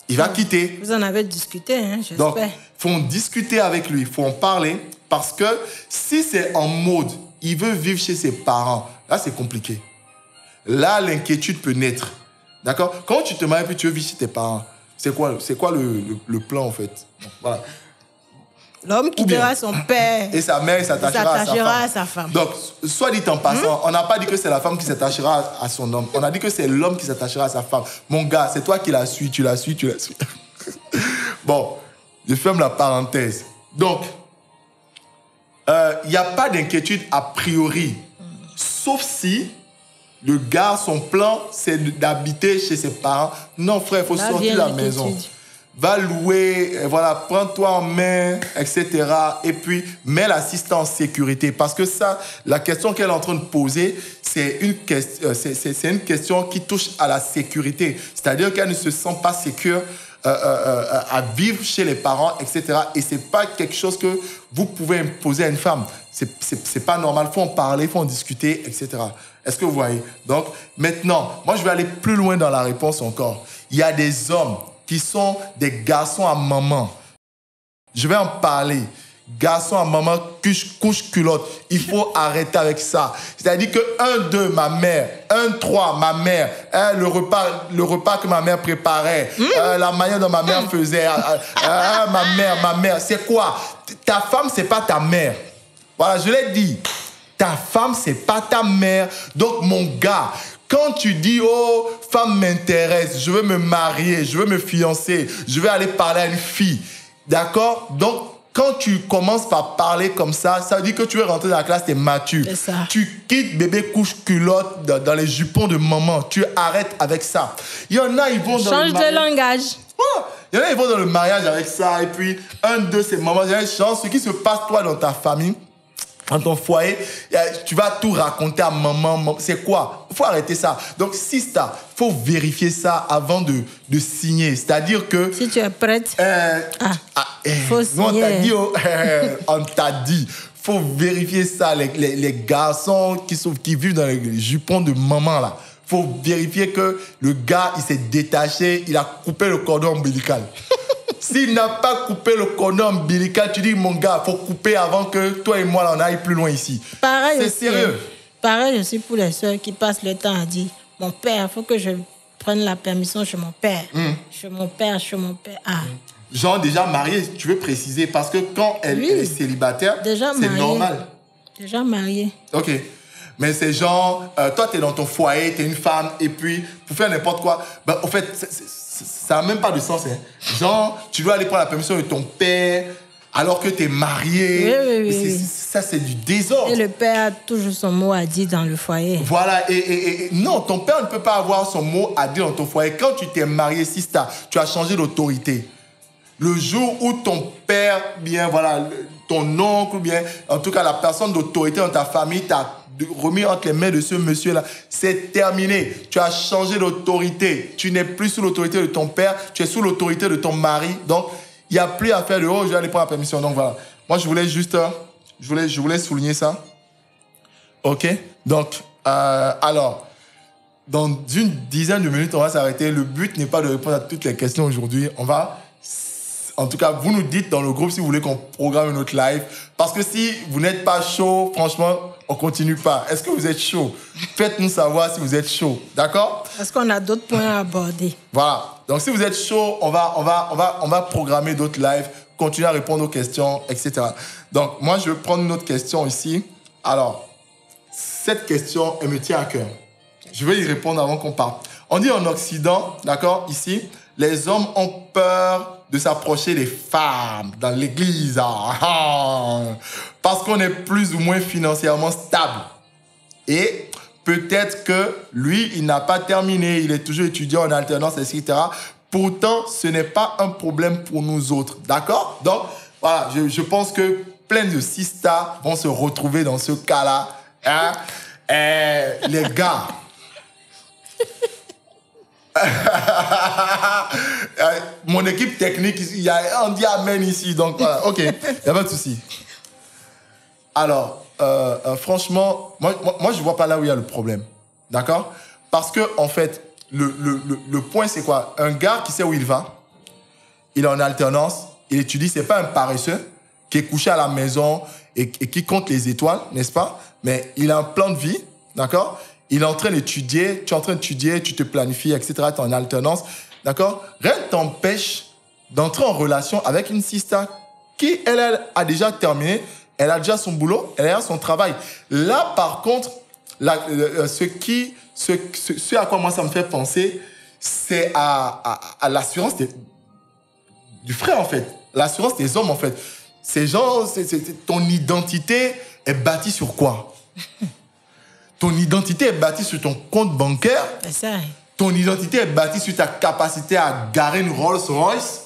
Il va quitter. Vous en avez discuté, hein, j'espère. Donc, il faut en discuter avec lui, il faut en parler. Parce que si c'est en mode, il veut vivre chez ses parents, là, c'est compliqué. Là, l'inquiétude peut naître. D'accord? Quand tu te maries et puis tu veux vivre chez tes parents, c'est quoi le plan, en fait? Donc, voilà. L'homme quittera son père. Et sa mère, il s'attachera à sa femme. Donc, soit dit en passant, on n'a pas dit que c'est la femme qui s'attachera à son homme. On a dit que c'est l'homme qui s'attachera à sa femme. Mon gars, c'est toi qui la suis, tu la suis. Bon, je ferme la parenthèse. Donc, il n'y a pas d'inquiétude a priori. Sauf si le gars, son plan, c'est d'habiter chez ses parents. Non, frère, il faut sortir de la maison. Va louer, voilà, prends-toi en main, etc. Et puis, mets l'assistant en sécurité. Parce que ça, la question qu'elle est en train de poser, c'est une question qui touche à la sécurité. C'est-à-dire qu'elle ne se sent pas sécure à vivre chez les parents, etc. Et ce n'est pas quelque chose que vous pouvez imposer à une femme. C'est pas normal. Il faut en parler, il faut en discuter, etc. Est-ce que vous voyez? Donc, maintenant, moi, je vais aller plus loin dans la réponse encore. Il y a des hommes qui sont des garçons à maman. Je vais en parler. Garçons à maman, couche culotte. Il faut arrêter avec ça. C'est-à-dire que 1, 2, ma mère. 1, 3, ma mère. Le repas que ma mère préparait. La manière dont ma mère faisait. Ma mère. C'est quoi? Ta femme, c'est pas ta mère. Voilà, je l'ai dit. Ta femme, c'est pas ta mère. Donc, mon gars, quand tu dis, oh, femme m'intéresse, je veux me marier, je veux me fiancer, je vais aller parler à une fille, d'accord? Donc, quand tu commences par parler comme ça veut dire que tu veux rentrer dans la classe, tu es mature. C'est ça. Tu quittes bébé couche culotte dans les jupons de maman. Tu arrêtes avec ça. Il y en a, ils vont dans Change de langage. Il y en a, ils vont dans le mariage avec ça. Et puis, 1, 2, c'est maman. Il y a une chance. Ce qui se passe, toi, dans ta famille, dans ton foyer, tu vas tout raconter à maman. C'est quoi? Il faut arrêter ça. Donc, sister, il faut vérifier ça avant de signer. C'est-à-dire que... Si tu es prête. Faut signer. On t'a dit. Il faut vérifier ça. Les garçons qui vivent dans les jupons de maman, là. Il faut vérifier que le gars, il s'est détaché, il a coupé le cordon ombilical. S'il n'a pas coupé le cordon ombilical, tu dis, mon gars, il faut couper avant que toi et moi, là, on aille plus loin ici. Pareil c'est aussi, sérieux. Pareil aussi pour les soeurs qui passent le temps à dire, mon père, il faut que je prenne la permission chez mon père. Chez mon père. Genre déjà mariée, tu veux préciser, parce que quand elle est célibataire, c'est normal. Déjà mariée. Ok. Mais c'est genre, toi, tu es dans ton foyer, tu es une femme, et puis, pour faire n'importe quoi, au fait, ça n'a même pas de sens. Hein. Genre, tu dois aller prendre la permission de ton père, alors que tu es marié. Oui. Ça, c'est du désordre. Et le père a toujours son mot à dire dans le foyer. Voilà. Et non, ton père ne peut pas avoir son mot à dire dans ton foyer. Quand tu t'es marié, sister, tu as changé d'autorité. Le jour où ton père, bien, voilà, ton oncle, bien, en tout cas, la personne d'autorité dans ta famille t'a remis entre les mains de ce monsieur-là, c'est terminé. Tu as changé d'autorité. Tu n'es plus sous l'autorité de ton père, tu es sous l'autorité de ton mari. Donc, il n'y a plus à faire de « oh, je vais aller prendre la permission ». Donc, voilà. Moi, je voulais juste... Je voulais souligner ça. OK? Donc, alors, dans une dizaine de minutes, on va s'arrêter. Le but n'est pas de répondre à toutes les questions aujourd'hui. On va... En tout cas, vous nous dites dans le groupe si vous voulez qu'on programme une autre live. Parce que si vous n'êtes pas chaud, franchement, on continue pas. Est-ce que vous êtes chaud? Faites-nous savoir si vous êtes chaud. D'accord? Parce qu'on a d'autres points à aborder. Voilà. Donc, si vous êtes chaud, on va programmer d'autres lives, continuer à répondre aux questions, etc. Donc, moi, je vais prendre une autre question ici. Alors, cette question, elle me tient à cœur. Je vais y répondre avant qu'on parte. On dit en Occident, d'accord, ici, les hommes ont peur de s'approcher des femmes dans l'église. Parce qu'on est plus ou moins financièrement stable. Et peut-être que lui, il n'a pas terminé, il est toujours étudiant en alternance, etc. Pourtant, ce n'est pas un problème pour nous autres. D'accord? Donc, voilà, je pense que plein de sistas vont se retrouver dans ce cas-là. Hein? Les gars... Mon équipe technique, on dit amen ici, donc voilà, ok, il n'y a pas de souci. Alors, franchement, moi, je vois pas là où il y a le problème, d'accord? Parce que, en fait, le point, c'est quoi? Un gars qui sait où il va, il est en alternance, il étudie, c'est pas un paresseux qui est couché à la maison et qui compte les étoiles, n'est-ce pas? Mais il a un plan de vie, d'accord? Il est en train d'étudier, tu es en train d'étudier, tu te planifies, etc. Tu es en alternance, d'accord? Rien ne t'empêche d'entrer en relation avec une sista qui, elle a déjà terminé, elle a déjà son boulot, elle a déjà son travail. Là, par contre, ce à quoi moi ça me fait penser, c'est à l'assurance du frère, en fait. L'assurance des hommes, en fait. Ces gens, ton identité est bâtie sur quoi? Ton identité est bâtie sur ton compte bancaire. C'est ça. Ton identité est bâtie sur ta capacité à garer une Rolls-Royce.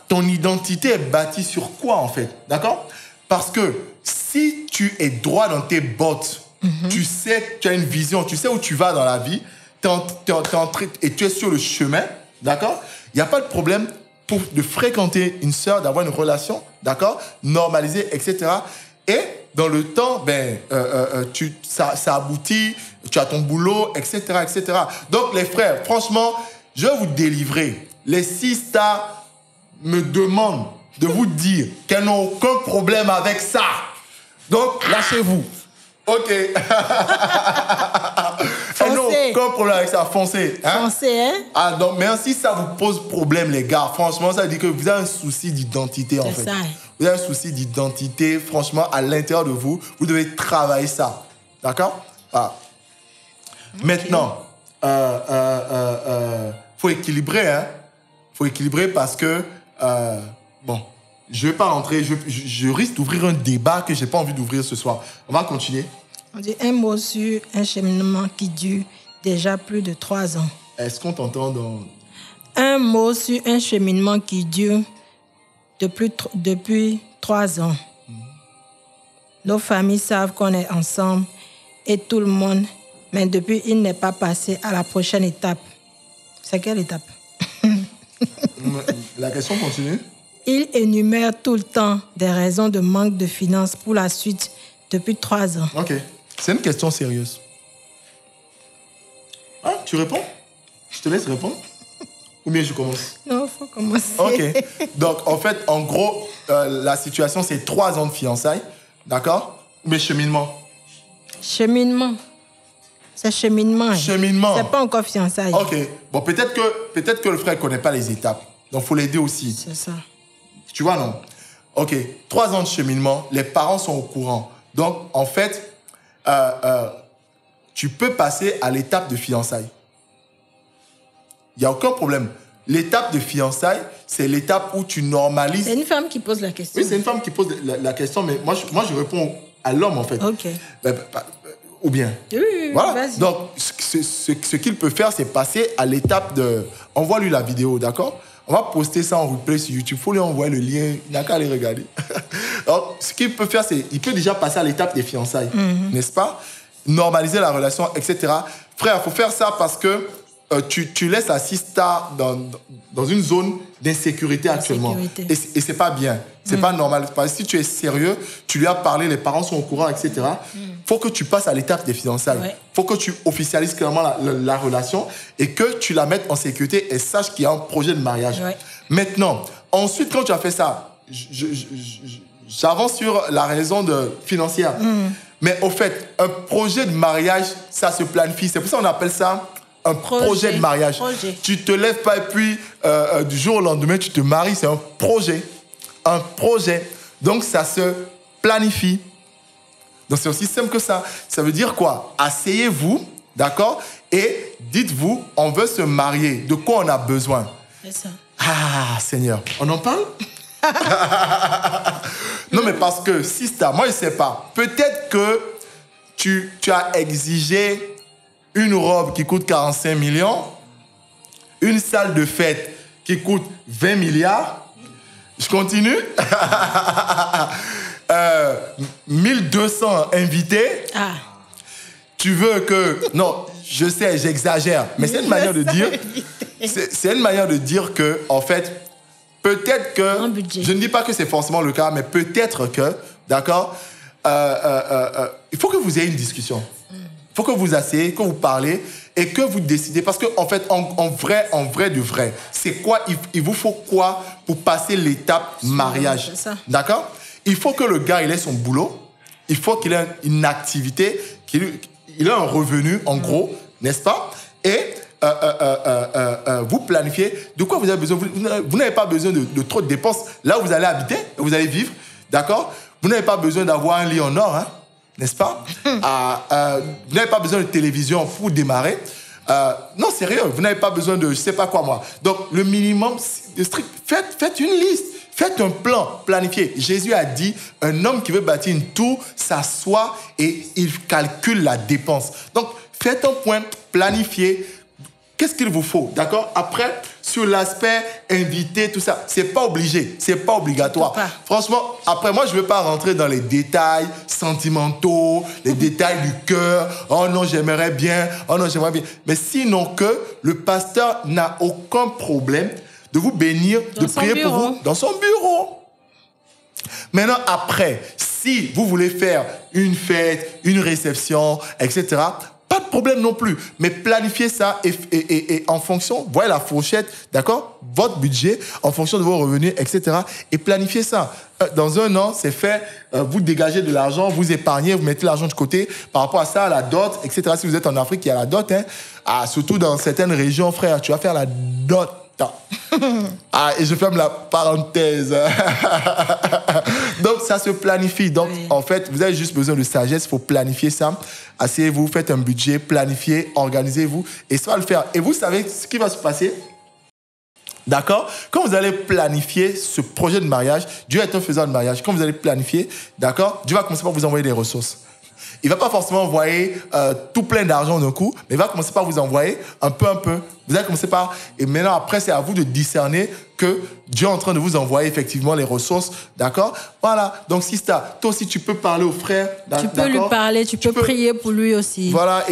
Ton identité est bâtie sur quoi, en fait? D'accord? Parce que si tu es droit dans tes bottes, tu sais, tu as une vision, tu sais où tu vas dans la vie, et tu es sur le chemin, d'accord? Il n'y a pas de problème de fréquenter une sœur, d'avoir une relation, d'accord? Normalisée, etc. Et dans le temps, ça aboutit, tu as ton boulot, etc., etc. Donc, les frères, franchement, je vais vous délivrer. Les sistas me demandent de vous dire qu'elles n'ont aucun problème avec ça. Donc, lâchez-vous. OK. Elles n'ont aucun problème avec ça. Foncez. Hein? Foncez, hein? Ah, donc, mais si ça vous pose problème, les gars, franchement, ça veut dire que vous avez un souci d'identité, en fait. C'est ça. Vous avez un souci d'identité, franchement, à l'intérieur de vous. Vous devez travailler ça. D'accord? Ah. Okay. Maintenant, faut équilibrer, hein? Faut équilibrer parce que, bon, je ne vais pas rentrer, je risque d'ouvrir un débat que je n'ai pas envie d'ouvrir ce soir. On va continuer. On dit un mot sur un cheminement qui dure déjà plus de 3 ans. Est-ce qu'on t'entend dans... Un mot sur un cheminement qui dure depuis 3 ans. Nos familles savent qu'on est ensemble et tout le monde, mais depuis, il n'est pas passé à la prochaine étape. C'est quelle étape? La question continue. Il énumère tout le temps des raisons de manque de finances pour la suite depuis 3 ans. Ok. C'est une question sérieuse. Ah, tu réponds? Je te laisse répondre. Ou bien je commence? Non, il faut commencer. Ok. Donc, en fait, en gros, la situation, c'est 3 ans de fiançailles. D'accord? Mais cheminement. Cheminement. C'est cheminement. Cheminement. C'est pas encore fiançailles. Ok. Bon, peut-être que le frère ne connaît pas les étapes. Donc, il faut l'aider aussi. C'est ça. Tu vois, non? Ok. 3 ans de cheminement. Les parents sont au courant. Donc, en fait, tu peux passer à l'étape de fiançailles. Il n'y a aucun problème. L'étape de fiançailles, c'est l'étape où tu normalises... C'est une femme qui pose la question. Oui, c'est une femme qui pose la question, mais moi, je réponds à l'homme, en fait. Ok. Ou bien. Oui, voilà. Vas-y. Donc, ce qu'il peut faire, c'est passer à l'étape de... Envoie-lui la vidéo, d'accord? On va poster ça en replay sur YouTube. Il faut lui envoyer le lien. Il n'a qu'à aller regarder. Donc, ce qu'il peut faire, c'est... Il peut déjà passer à l'étape des fiançailles, n'est-ce pas? Normaliser la relation, etc. Frère, il faut faire ça parce que tu laisses la sista dans une zone d'insécurité actuellement. Et c'est pas bien. C'est pas normal. Parce que si tu es sérieux, tu lui as parlé, les parents sont au courant, etc. Faut que tu passes à l'étape des fiançailles. Ouais. Faut que tu officialises clairement la relation et que tu la mettes en sécurité et saches qu'il y a un projet de mariage. Ouais. Maintenant, ensuite, quand tu as fait ça, j'avance sur la raison financière. Mais au fait, un projet de mariage, ça se planifie. C'est pour ça qu'on appelle ça un projet de mariage. Tu te lèves pas et puis du jour au lendemain, tu te maries. C'est un projet. Un projet. Donc, ça se planifie. Donc, c'est aussi simple que ça. Ça veut dire quoi? Asseyez-vous, d'accord? Et dites-vous, on veut se marier. De quoi on a besoin? C'est ça. Ah, Seigneur. On en parle? Non, mais parce que, sister, moi, je ne sais pas. Peut-être que tu as exigé une robe qui coûte 45 millions, une salle de fête qui coûte 20 milliards. Je continue. 1200 invités. Ah. Tu veux que... Non, je sais, j'exagère, mais c'est une manière de dire... C'est une manière de dire que, en fait, peut-être que... Je ne dis pas que c'est forcément le cas, mais peut-être que, d'accord, il faut que vous ayez une discussion. Il faut que vous asseyez, que vous parlez et que vous décidez. Parce qu'en fait, en vrai de vrai, c'est quoi, il vous faut quoi pour passer l'étape mariage. D'accord? Il faut que le gars, il ait son boulot. Il faut qu'il ait une activité, qu'il ait un revenu, en gros, n'est-ce pas? Et vous planifiez de quoi vous avez besoin. Vous n'avez pas besoin de trop de dépenses. Là où vous allez habiter, vous allez vivre, d'accord? Vous n'avez pas besoin d'avoir un lit en or, hein, n'est-ce pas? Vous n'avez pas besoin de télévision pour démarrer. Non, sérieux, vous n'avez pas besoin de je ne sais pas quoi, moi. Donc, le minimum de strict, faites une liste. Faites un plan planifié. Jésus a dit, un homme qui veut bâtir une tour s'assoit et il calcule la dépense. Donc, faites un point planifié. Qu'est-ce qu'il vous faut, d'accord? Après, sur l'aspect invité, tout ça, c'est pas obligé, c'est pas obligatoire. Franchement, après, moi, je veux pas rentrer dans les détails sentimentaux, les détails du cœur. Oh non, j'aimerais bien. Oh non, j'aimerais bien. Mais sinon que le pasteur n'a aucun problème de vous bénir, de prier pour vous dans son bureau. Maintenant, après, si vous voulez faire une fête, une réception, etc., pas de problème non plus. Mais planifiez ça et en fonction, voyez la fourchette, d'accord? Votre budget, en fonction de vos revenus, etc. Et planifiez ça. Dans un an, c'est fait. Vous dégagez de l'argent, vous épargnez, vous mettez l'argent de côté. Par rapport à ça, la dot, etc. Si vous êtes en Afrique, il y a la dot. Hein. Surtout dans certaines régions, frère, tu vas faire la dot. Et je ferme la parenthèse. Donc, ça se planifie. Donc, en fait, vous avez juste besoin de sagesse. Il faut planifier ça. Asseyez-vous, faites un budget, planifiez, organisez-vous. Et ça va le faire. Et vous savez ce qui va se passer? D'accord? Quand vous allez planifier ce projet de mariage, Dieu est un faiseur de mariage. Quand vous allez planifier, d'accord, Dieu va commencer par vous envoyer des ressources. Il ne va pas forcément envoyer tout plein d'argent d'un coup, mais il va commencer par vous envoyer un peu. Vous allez commencer par... Et maintenant, après, c'est à vous de discerner que Dieu est en train de vous envoyer effectivement les ressources. D'accord? Voilà. Donc, Sista, toi aussi, tu peux parler au frère. Tu peux lui parler, tu peux prier pour lui aussi. Voilà.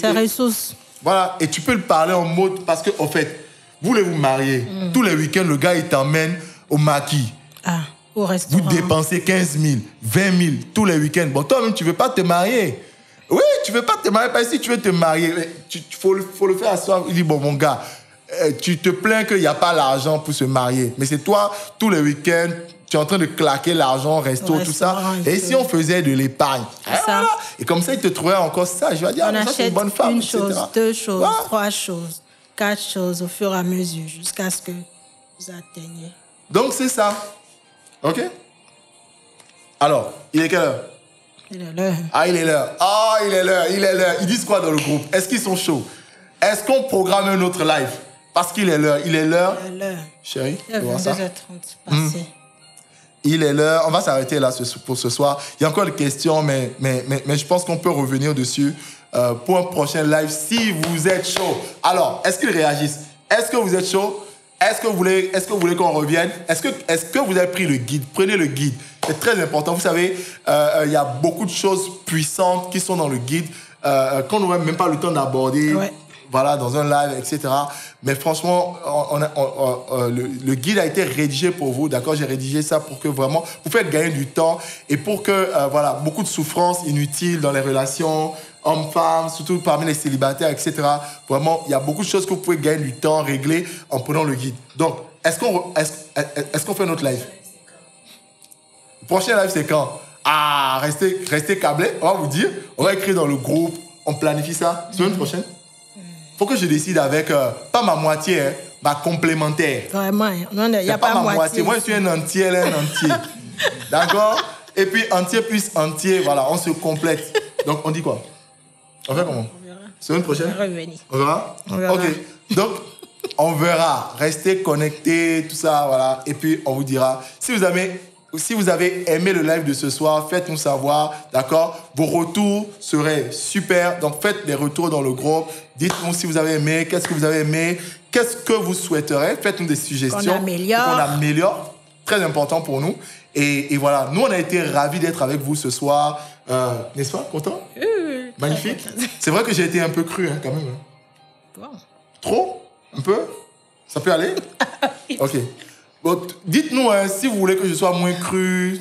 Sa ressource. Voilà. Et tu peux lui parler en mode... Parce que, en fait, vous voulez vous marier. Tous les week-ends, le gars, il t'emmène au maquis. Au restaurant. Vous dépensez 15 000, 20 000 tous les week-ends. Bon, toi-même, tu ne veux pas te marier. Oui, tu ne veux pas te marier. Parce que si tu veux te marier, il faut le faire asseoir. Il dit, bon, mon gars, tu te plains qu'il n'y a pas l'argent pour se marier. Mais c'est toi, tous les week-ends, tu es en train de claquer l'argent, resto, tout ça. Et si on faisait de l'épargne, voilà. Et comme ça, il te trouverait encore ça. Je vais dire, ça, c'est une bonne femme, une etc. chose, deux choses, trois choses, quatre choses au fur et à mesure, jusqu'à ce que vous atteigniez. Donc, c'est ça. OK? Alors, il est quelle heure? Il est l'heure. Il est l'heure. Il est l'heure. Ils disent quoi dans le groupe? Est-ce qu'ils sont chauds? Est-ce qu'on programme un autre live? Parce qu'il est l'heure. Il est l'heure. Chérie, il est 22h30 passé. Il est l'heure. On va s'arrêter là pour ce soir. Il y a encore des questions, mais je pense qu'on peut revenir dessus pour un prochain live si vous êtes chaud. Alors, est-ce qu'ils réagissent? Est-ce que vous êtes chaud? Est-ce que vous voulez qu'on revienne? Est-ce que vous avez pris le guide? Prenez le guide. C'est très important. Vous savez, il y a beaucoup de choses puissantes qui sont dans le guide qu'on n'aurait même pas le temps d'aborder. Voilà, dans un live, etc. Mais franchement, le guide a été rédigé pour vous, d'accord? J'ai rédigé ça pour que vraiment, vous faites gagner du temps et pour que, voilà, beaucoup de souffrances inutiles dans les relations, hommes-femmes, surtout parmi les célibataires, etc. Vraiment, il y a beaucoup de choses que vous pouvez gagner du temps, régler en prenant le guide. Donc, est-ce qu'on fait notre live? Le prochain live, c'est quand? Restez câblés, on va vous dire. On va écrire dans le groupe, on planifie ça. Semaine prochaine? Faut que je décide avec, pas ma moitié, hein, ma complémentaire. Vraiment, il n'y a pas ma moitié. Moi, je suis un entier, elle est un entier. D'accord? Et puis, entier plus entier, voilà, on se complète. Donc, on dit quoi? On fait comment? On verra. Semaine prochaine? On verra? On verra. OK. Donc, on verra. Restez connectés, tout ça, voilà. Et puis, on vous dira. Si vous avez si vous avez aimé le live de ce soir, faites-nous savoir, d'accord? Vos retours seraient super. Donc, faites des retours dans le groupe. Dites-nous si vous avez aimé, qu'est-ce que vous avez aimé, qu'est-ce que vous souhaiterez. Faites-nous des suggestions. Qu'on améliore. Qu'on améliore. Très important pour nous. Et voilà, nous, on a été ravis d'être avec vous ce soir. N'est-ce pas? Content? Magnifique. C'est vrai que j'ai été un peu cru, hein, quand même. Wow. Trop? Un peu? Ça peut aller? Ok. Bon, dites-nous si vous voulez que je sois moins cru,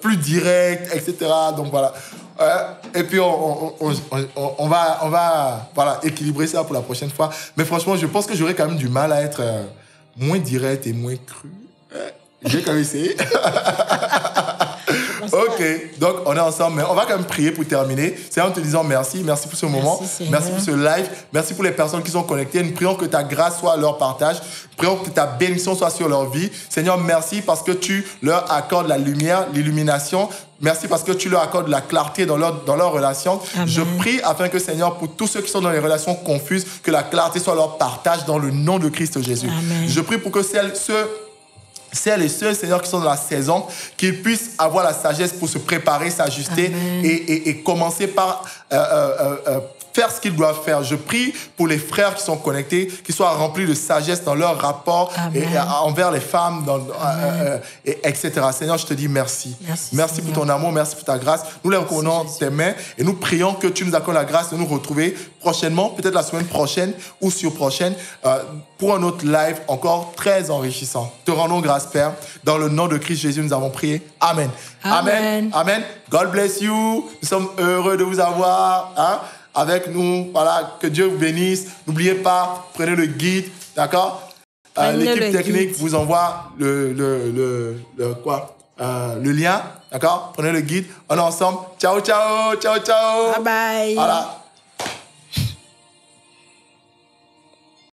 plus direct, etc. Donc voilà. Et puis on va voilà, équilibrer ça pour la prochaine fois. Mais franchement, je pense que j'aurais quand même du mal à être moins direct et moins cru. Je vais quand même essayer. Ok, donc on est ensemble, mais on va quand même prier pour terminer. C'est en te disant merci pour ce moment, merci pour ce live, merci pour les personnes qui sont connectées. Nous prions que ta grâce soit à leur partage, prions que ta bénédiction soit sur leur vie. Seigneur, merci parce que tu leur accordes la lumière, l'illumination. Merci parce que tu leur accordes la clarté dans leur relation. Amen. Je prie afin que, Seigneur, pour tous ceux qui sont dans les relations confuses, que la clarté soit leur partage dans le nom de Christ Jésus. Amen. Je prie pour que celles et ceux, Seigneur, qui sont dans la saison, qu'ils puissent avoir la sagesse pour se préparer, s'ajuster et commencer par faire ce qu'ils doivent faire. Je prie pour les frères qui sont connectés, qu'ils soient remplis de sagesse dans leur rapport envers les femmes, etc. Seigneur, je te dis merci. Merci pour ton amour, merci pour ta grâce. Nous les reconnaissons tes mains et nous prions que tu nous accordes la grâce de nous retrouver prochainement, peut-être la semaine prochaine ou surprochaine, pour un autre live encore très enrichissant. Te rendons grâce, Père. Dans le nom de Christ Jésus, nous avons prié. Amen. Amen. Amen. God bless you. Nous sommes heureux de vous avoir avec nous. Voilà, que Dieu vous bénisse. N'oubliez pas, prenez le guide, d'accord? L'équipe technique vous envoie le lien, d'accord? Prenez le guide. On est ensemble. Ciao, ciao, ciao, ciao. Bye bye. Voilà.